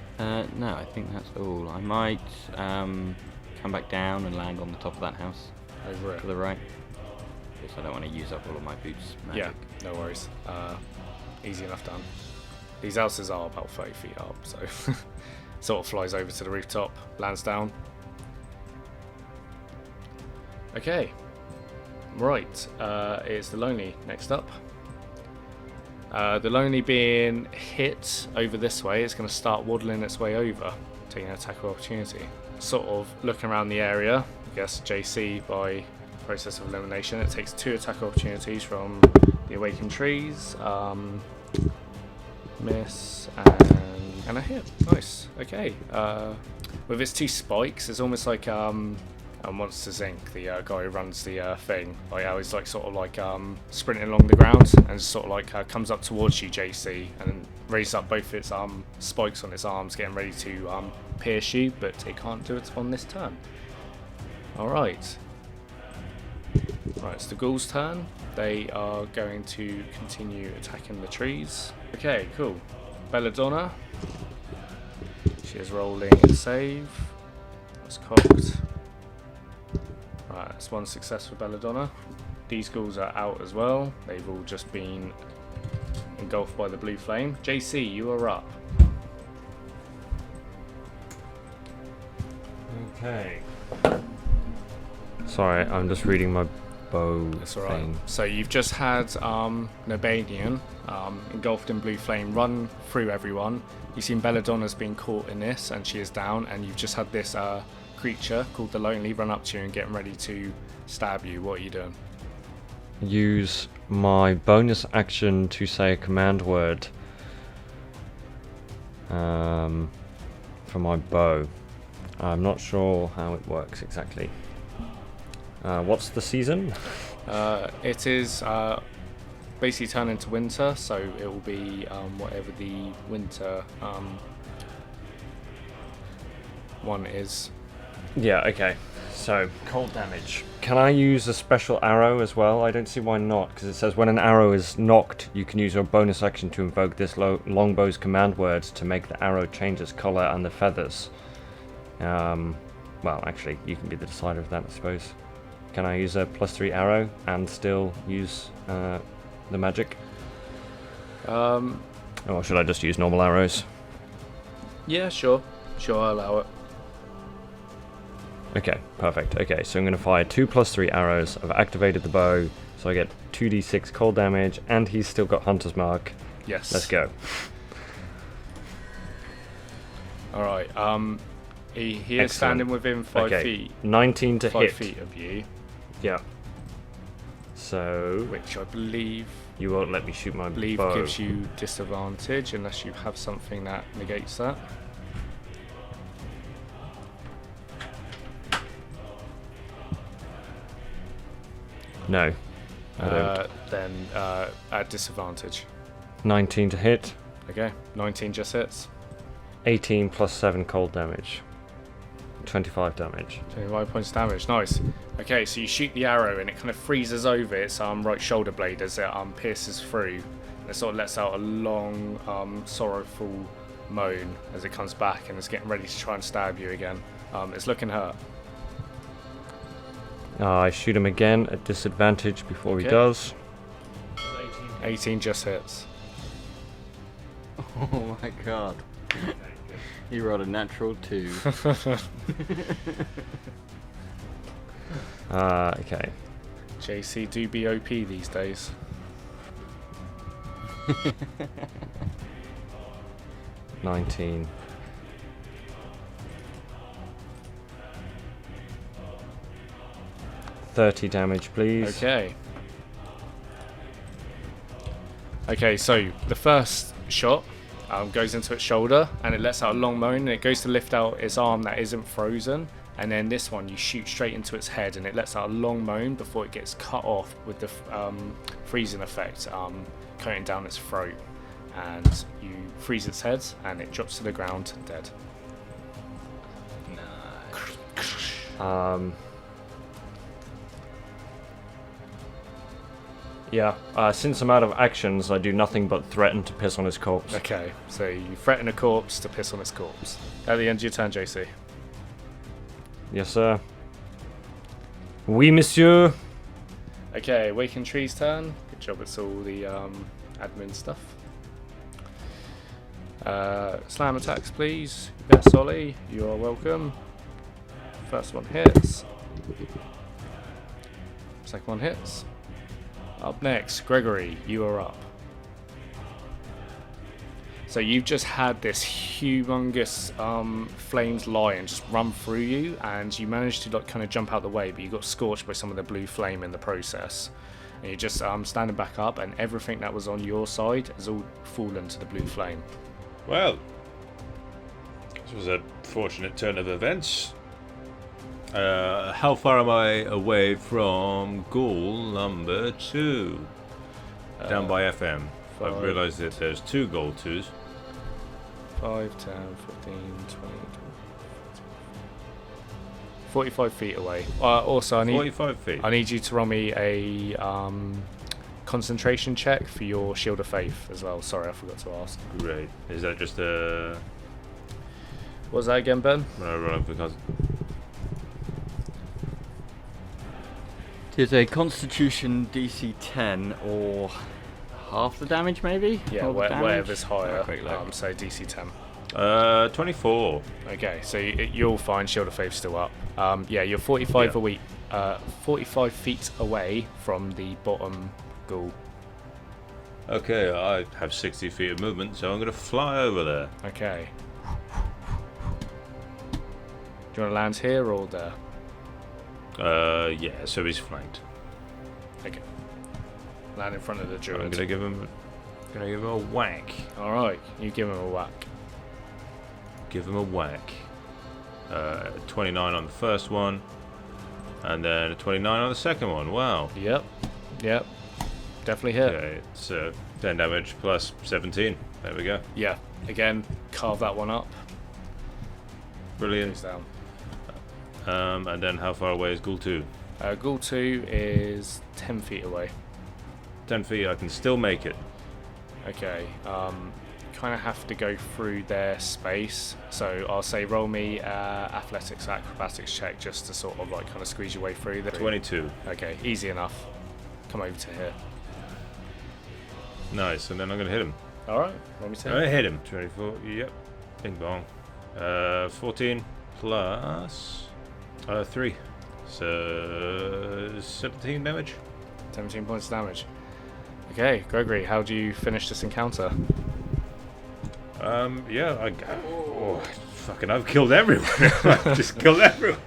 No, I think that's all. I might come back down and land on the top of that house Over it. to the right. Because I don't want to use up all of my boots magic. Yeah. No worries. Easy enough done. These houses are about 30 feet up, so sort of flies over to the rooftop, lands down. Okay. Right. It's the Lonely next up. The Lonely being hit over this way, it's going to start waddling its way over, taking an attack of opportunity. Sort of looking around the area. I guess JC by process of elimination. It takes 2 attack opportunities from the awakened trees. Miss and a hit. Nice. Okay. With its 2 spikes, it's almost like And Monster Zinc, the guy who runs the thing, like how he's like sort of like sprinting along the ground and sort of like comes up towards you, JC, and raises up both its spikes on its arms, getting ready to pierce you, but it can't do it on this turn. Alright. Right, it's the ghouls' turn. They are going to continue attacking the trees. Okay, cool. Belladonna. She is rolling a save. That's cocked. Right, that's one success for Belladonna. These ghouls are out as well. They've all just been engulfed by the blue flame. JC, you are up. Okay. Sorry, I'm just reading my bow That's alright. thing. So you've just had Nobanian, engulfed in blue flame, run through everyone. You've seen Belladonna's been caught in this, and she is down, and you've just had this creature called the Lonely run up to you and getting ready to stab you. What are you doing? Use my bonus action to say a command word for my bow. I'm not sure how it works exactly. What's the season? It is basically turn into winter, so it will be whatever the winter one is. Yeah, okay. So, cold damage. Can I use a special arrow as well? I don't see why not, because it says when an arrow is knocked, you can use your bonus action to invoke this longbow's command words to make the arrow change its color and the feathers. Well, actually, you can be the decider of that, I suppose. Can I use a +3 arrow and still use the magic? Or should I just use normal arrows? Yeah, sure, I'll allow it. Okay, perfect. Okay, so I'm going to fire 2 +3 arrows. I've activated the bow, so I get 2d6 cold damage, and he's still got Hunter's Mark. Yes. Let's go. Alright, he is standing within 5 Okay, feet. 19 to 5 hit. feet of you, Yeah. So, which I believe you won't let me shoot my bow. gives you disadvantage unless you have something that negates that. No, I don't. Then at disadvantage. 19 to hit, Okay, 19 just hits. 18 plus 7 cold damage. 25 damage. 25 points damage, nice. Okay, so you shoot the arrow and it kind of freezes over its right shoulder blade as it pierces through. And it sort of lets out a long, sorrowful moan as it comes back and it's getting ready to try and stab you again. It's looking hurt. I shoot him again at disadvantage before he Okay. does. 18 just hits. Oh my god. He rolled a natural 2. Okay. JC do be OP these days. $19. $30 damage, please. Okay. Okay, so the first shot goes into its shoulder and it lets out a long moan and it goes to lift out its arm that isn't frozen, and then this one you shoot straight into its head and it lets out a long moan before it gets cut off with the freezing effect coating down its throat, and you freeze its head and it drops to the ground dead. Yeah, since I'm out of actions, I do nothing but threaten to piss on his corpse. Okay, so you threaten a corpse to piss on its corpse. At the end of your turn, JC. Yes, sir. Oui, monsieur. Okay, Awakened Tree's turn. Good job, it's all the admin stuff. Slam attacks, please. Yes, Ollie, you are welcome. First one hits. Second one hits. Up next, Gregory, you are up. So you've just had this humongous flames lion just run through you, and you managed to kind of jump out the way, but you got scorched by some of the blue flame in the process. And you're just standing back up, and everything that was on your side has all fallen to the blue flame. Well, this was a fortunate turn of events. How far am I away from ghoul number 2? Down by FM. I've 5, realised that there's 2 ghoul 2s. 5, 10, 15, 20, 45 feet away. Also, 45 feet. I need you to roll me a concentration check for your Shield of Faith as well. Sorry, I forgot to ask. Great. Is that just a... What was that again, Ben? No, because... It's a Constitution DC 10 or half the damage, maybe? Yeah, Or the damage? whatever's higher. Quick look. So DC 10. 24. Okay, so you'll find Shield of Faith still up. Yeah, you're 45 45 feet away from the bottom ghoul. Okay, I have 60 feet of movement, so I'm going to fly over there. Okay. Do you want to land here or there? Yeah, so he's flanked. Okay. Land in front of the I'm druid. going to give him a whack. Alright, you give him a whack. Give him a whack. 29 on the first one, and then a 29 on the second one. Wow. Yep. Definitely hit. Okay, so 10 damage plus 17. There we go. Yeah. Again, carve that one up. Brilliant. Goes down. And then how far away is Ghoul 2? Ghoul 2 is 10 feet away. 10 feet, I can still make it. Okay. Kind of have to go through their space. So I'll say roll me athletics, acrobatics check just to sort of like kind of squeeze your way through there. 22. Okay, easy enough. Come over to here. Nice, and then I'm going to hit him. Alright, let me see. I hit him. 24, yep. Bing bong. 14 plus 3. So 17 damage. 17 points of damage. Okay, Gregory, how do you finish this encounter? Yeah, I've killed everyone. I've just killed everyone.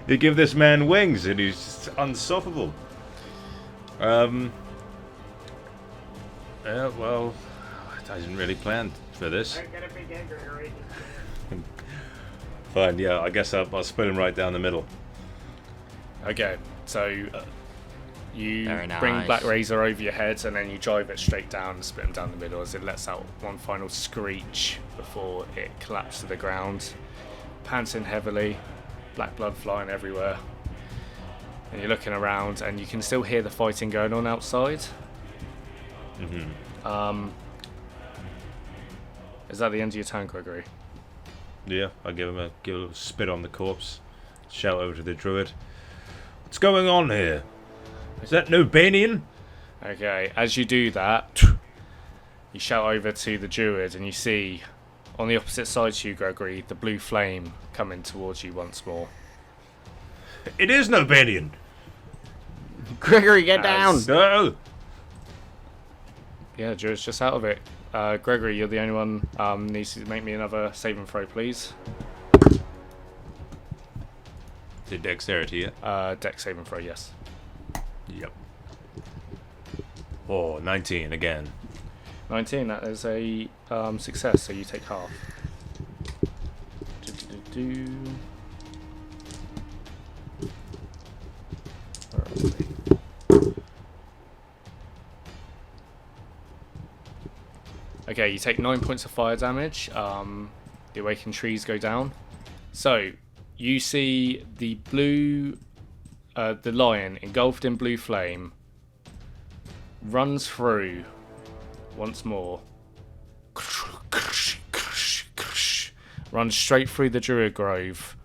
You give this man wings and he's just unstoppable. Yeah, well, I didn't really plan for this. Fine, yeah, I guess I'll split him right down the middle. Okay, so you Very bring nice. Black Razor over your head and then you drive it straight down and split him down the middle as it lets out one final screech before it collapses to the ground. Panting heavily, black blood flying everywhere. And you're looking around and you can still hear the fighting going on outside. Mm-hmm. Is that the end of your turn, Gregory? Yeah, I give him a spit on the corpse, shout over to the druid. What's going on here? Is that Nobanian? Okay, as you do that, you shout over to the druid and you see on the opposite side to you, Gregory, the blue flame coming towards you once more. It is Nobanian. Gregory, get down! No. Yeah, druid's just out of it. Gregory, you're the only one needs to make me another saving throw, please. The dexterity, yeah? Dex saving throw, yes. Yep. Oh, 19 again. 19, that is a success, so you take half. Where are we? Okay, you take 9 points of fire damage. The awakened trees go down. So, you see the blue, the lion engulfed in blue flame runs through once more. Runs straight through the Druid Grove.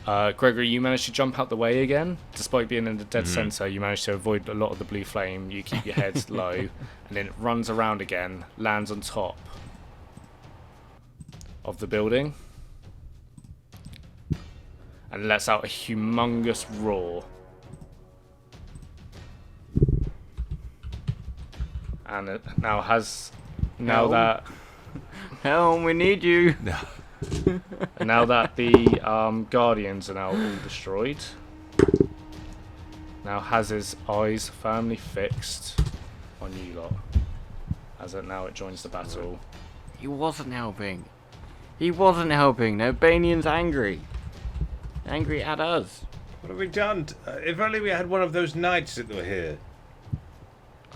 Gregory, you managed to jump out the way again. Despite being in the dead center, you managed to avoid a lot of the blue flame. You keep your head low, and then it runs around again, lands on top of the building, and lets out a humongous roar. And it now has... Now that... Helm, we need you! Now that the Guardians are now all destroyed, now has his eyes firmly fixed on you lot. As it now it joins the battle. He wasn't helping. He wasn't helping. Nobanian's angry. Angry at us. What have we done? If only we had one of those knights that were here.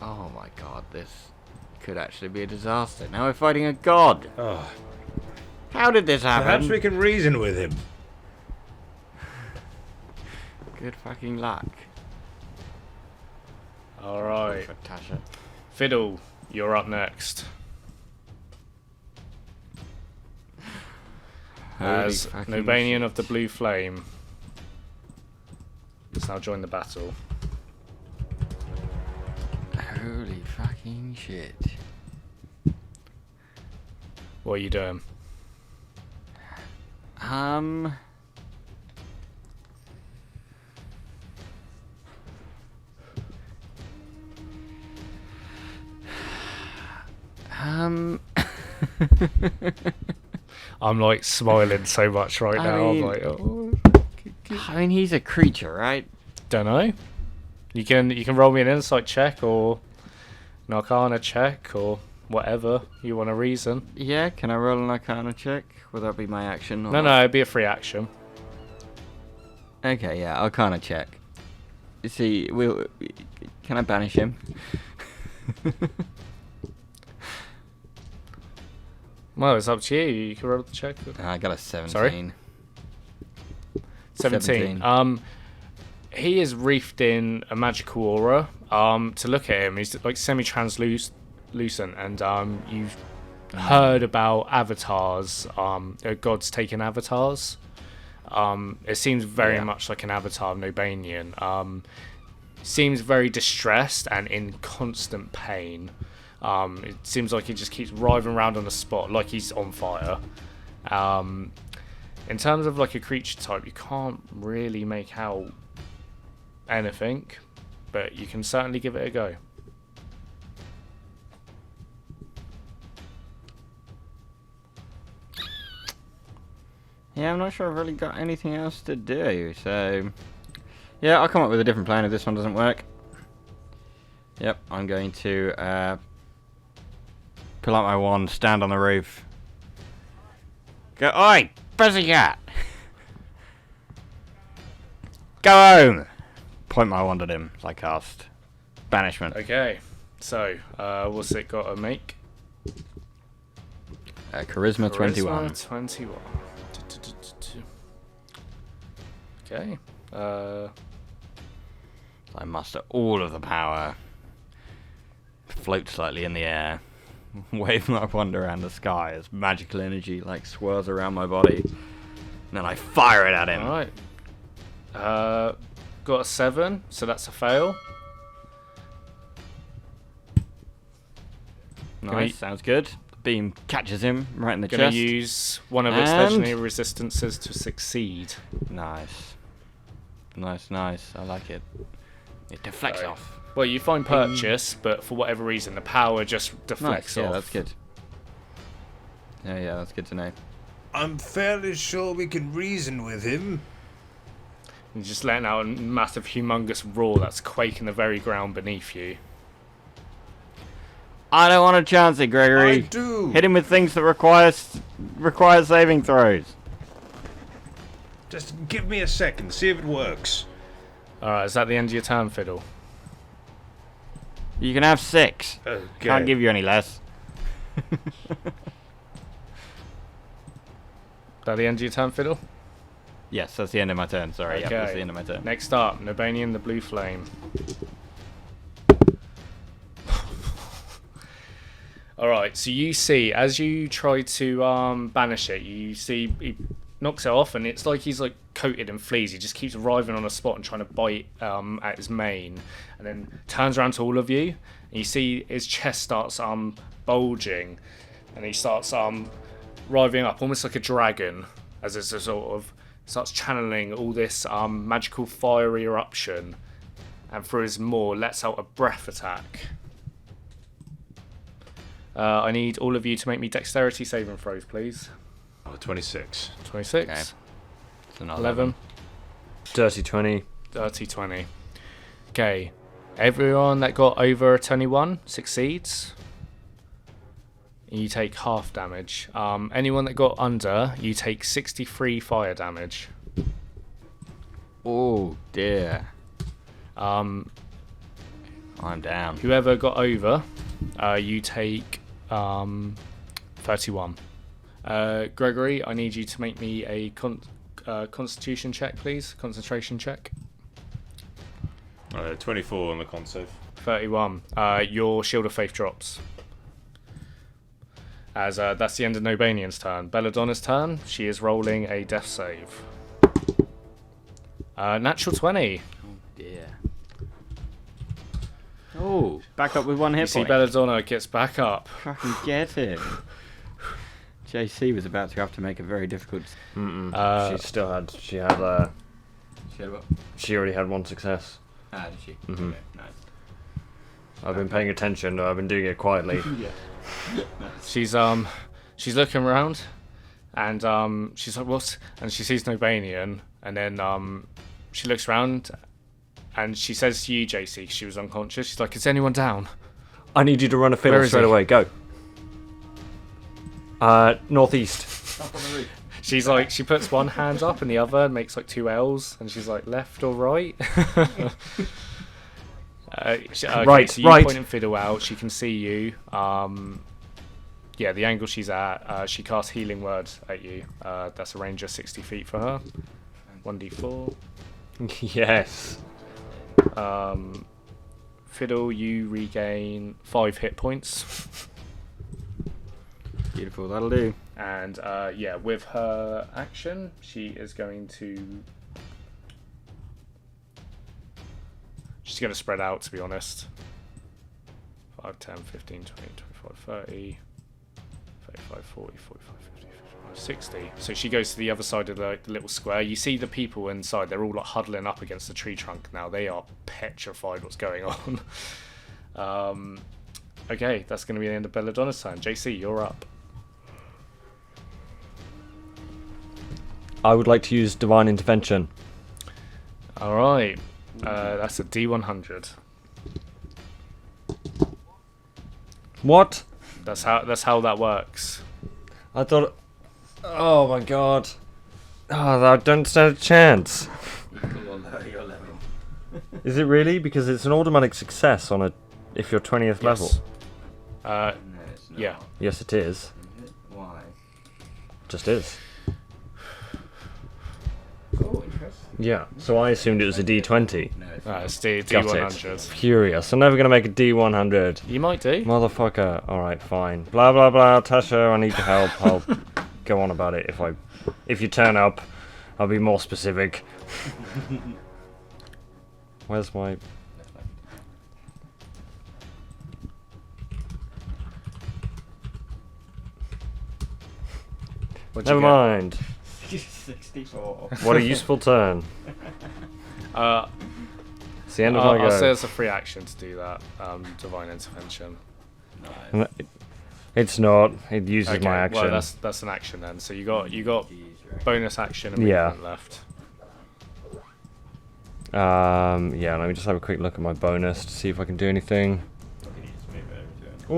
Oh my god, this could actually be a disaster. Now we're fighting a god. Oh, How did this happen? perhaps we can reason with him. Good fucking luck. Alright. For Tasha. Fiddle, you're up next. As Holy fucking Nobanian shit. of the Blue Flame. Let's now join the battle. Holy fucking shit. What are you doing? Um, I'm like smiling so much right I now. mean- I'm like, oh. I mean, he's a creature, right? Don't know. You can roll me an insight check or an arcana check or whatever you want to reason. Yeah, can I roll an arcana check? Will that be my action? Or No, no, it'd be a free action. Okay, yeah, arcana check. You see, can I banish him? Well, it's up to you. You can roll the check. I got a 17. Sorry? 17. He is wreathed in a magical aura. To look at him, he's like semi-translucent, and you've heard about avatars. Gods taking avatars. It seems very much like an avatar of Nobanian. Seems very distressed and in constant pain. It seems like he just keeps writhing around on the spot like he's on fire. In terms of like a creature type, you can't really make out anything, but you can certainly give it a go. Yeah, I'm not sure I've really got anything else to do, so... Yeah, I'll come up with a different plan if this one doesn't work. Yep, I'm going to pull out my wand, stand on the roof. Go, oi, pussycat! Go home! Point my wand at him as I cast Banishment. Okay, so what's it got to make? Charisma 21. Charisma 21. Okay. I muster all of the power. Float slightly in the air. Wave my wand around the sky as magical energy like swirls around my body. And then I fire it at him. Alright. Got a 7, so that's a fail. Nice, sounds good. The beam catches him right in the Gonna chest. use one of its And- legendary resistances to succeed. Nice. Nice, nice. I like it. It deflects Sorry. off. Well, you find purchase, but for whatever reason, the power just deflects Nice, yeah, off. that's good. Yeah, that's good to know. I'm fairly sure we can reason with him. And just letting out a massive, humongous roar that's quaking the very ground beneath you. I don't want to chance it, I Gregory. do. Hit him with things that require saving throws. Just give me a second, see if it works. Alright, is that the end of your turn, Fiddle? You can have 6. Okay. Can't give you any less. Is that the end of your turn, Fiddle? Yes, that's the end of my turn. Sorry, yeah, that's Okay. the end of my turn. Next up, Nobanian the Blue Flame. Alright, so you see, as you try to banish it, you see he knocks it off, and it's like he's like coated in fleas. He just keeps writhing on a spot and trying to bite at his mane, and then turns around to all of you, and you see his chest starts bulging, and he starts writhing up almost like a dragon, as it's a sort of starts channeling all this magical fiery eruption, and through his maw lets out a breath attack. I need all of you to make me dexterity saving throws, please. Oh, 26. 26. Okay. It's another 11. Dirty 20. Dirty 20. Okay. Everyone that got over a 21 succeeds. You take half damage. Anyone that got under, you take 63 fire damage. Oh dear. Um, I'm down. whoever got over, you take 31. Gregory, I need you to make me a constitution check, please. Concentration check. 24 on the con save. 31. Your Shield of Faith drops. As that's the end of Nobanian's turn. Belladonna's turn. She is rolling a death save. Natural 20. Oh dear. Oh, back up with one hit You see point. Belladonna gets back up. Fucking get him. JC was about to have to make a very difficult. She still had. She had. She already had one success. Ah, did she? Mhm. Okay, nice. I've been paying attention. I've been doing it quietly. She's looking around, and she's like, "What?" And she sees Nobanian, and then she looks around, and she says to you, JC, 'cause she was unconscious. She's like, "Is anyone down?" I need you to run a Where fiddle is straight he? away. Go. Northeast. Up on the roof. She's like, she puts one hand up and the other, and makes like two L's, and she's like, left or right? Okay, Right, so you right. point and fiddle out. She can see you. Yeah, the angle she's at. She casts Healing Word at you. That's a range of 60 feet for her. 1d4. Yes. Fiddle, you regain 5 hit points. Beautiful, that'll do. And yeah, with her action, she is going to... She's going to spread out, to be honest. 5, 10, 15, 20, 25, 30, 35, 40, 45, 50, 55, 60. So she goes to the other side of the little square. You see the people inside. They're all like huddling up against the tree trunk now. They are petrified what's going on. Okay, that's going to be the end of Belladonna's turn. JC, you're up. I would like to use Divine Intervention. All right. That's a D100. What? That's how that works. I thought. Oh my god. Oh, I don't stand a chance. Your level. Is it really? Because it's an automatic success on a. If you're 20th level. Yes. No, it's not. Yeah. Yes, it is. Why? Just is. Oh, interesting. Yeah. So I assumed it was a D20. No, it's It's Got D100. it. Furious. I'm never gonna make a D100. You might do. Motherfucker. Alright, fine. Blah blah blah. Tasha, I need your help. I'll go on about it if you turn up. I'll be more specific. Where's my... What'd you Never get? mind. 64. What a useful turn. It's the end of my I'll say go. it's a free action to do that. Divine Intervention. Nice. It's not. It uses Okay, my action. well that's an action then. So you got Use your action. bonus action and Yeah. movement left. Yeah, let me just have a quick look at my bonus to see if I can do anything. Can you just move it over to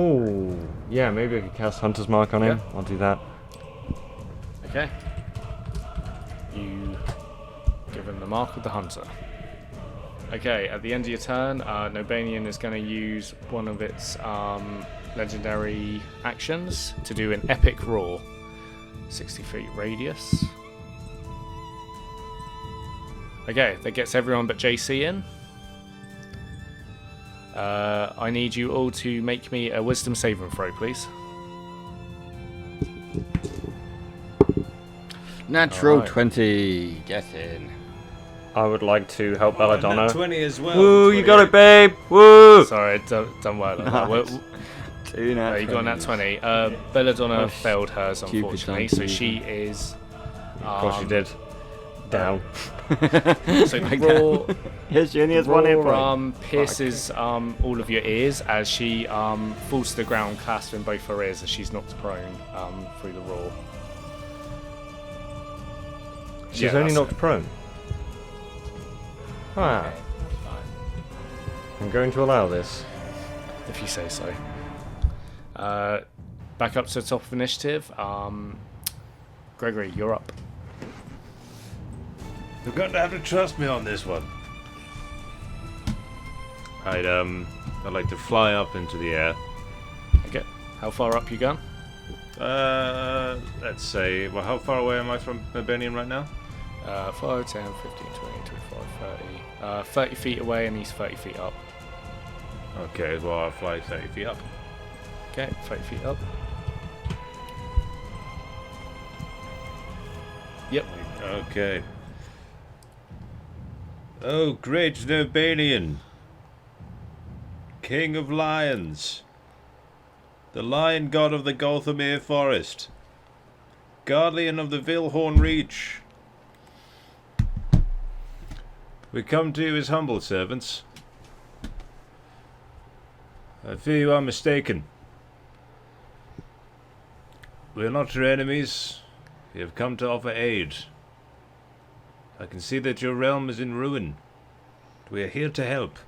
him? Oh, yeah, maybe I could cast Hunter's Mark on him. Yeah. I'll do that. Okay. You give him the mark of the hunter. Okay, at the end of your turn, Nobanian is going to use one of its legendary actions to do an epic roar. 60 feet radius. Okay, that gets everyone but JC in. I need you all to make me a wisdom saving throw, please. Natural Alright. 20. Get in. I would like to help Belladonna. 20 as well. Woo, you got it, babe! Woo! Sorry, don't worry about that. Nice. Two nat You got a nat 20s. 20. Belladonna Oh, failed hers, stupid unfortunately, so donkey. she is. Of course you did. Down. So Like raw, that. Yes, she only has one hit point. raw pierces all of your ears as she falls to the ground, clasping both her ears as she's knocked prone through the raw. She's Yeah, only that's knocked it. prone. Ah, Okay, that's fine. I'm going to allow this. If you say so. Back up to the top of initiative. Gregory, you're up. You're going to have to trust me on this one. I'd like to fly up into the air. Okay. How far up you going? Let's say, well, how far away am I from Urbanian right now? 5, 10, 15, 20, 25, 30. 30 feet away and he's 30 feet up. Okay, well, I'll fly 30 feet up. Okay, 30 feet up. Yep. Okay. Oh, great Urbanian, King of Lions, the Lion God of the Gulthmere Forest, Guardian of the Vilhorn Reach. We come to you as humble servants. I fear you are mistaken. We are not your enemies. We have come to offer aid. I can see that your realm is in ruin. We are here to help.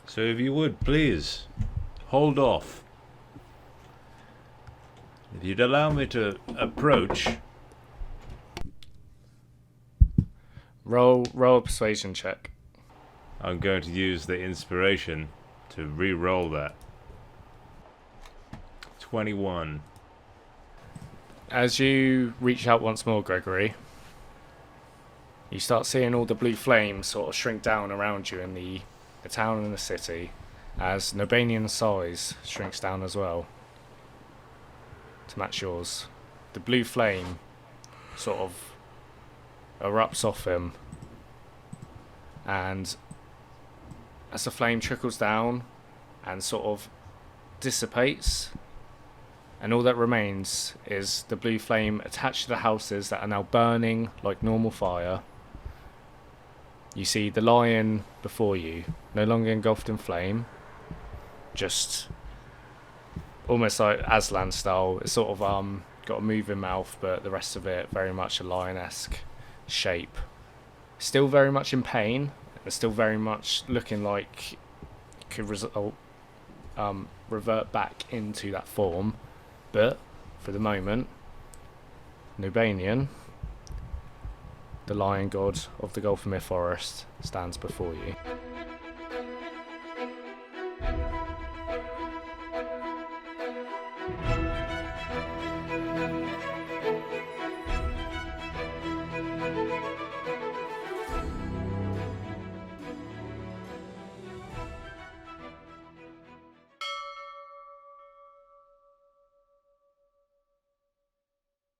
So if you would, please, hold off. If you'd allow me to approach... Roll a persuasion check. I'm going to use the inspiration to re-roll that. 21. As you reach out once more, Gregory, you start seeing all the blue flames sort of shrink down around you in the town and the city, as Nobanian's size shrinks down as well to match yours. The blue flame sort of erupts off him, and as the flame trickles down and sort of dissipates, and all that remains is the blue flame attached to the houses that are now burning like normal fire. You see the lion before you, no longer engulfed in flame, just almost like Aslan style. It's sort of got a moving mouth, but the rest of it very much a lion-esque shape. Still very much in pain, and still very much looking like it could revert back into that form. But for the moment, Nobanian, the lion god of the Gulthmere Forest, stands before you.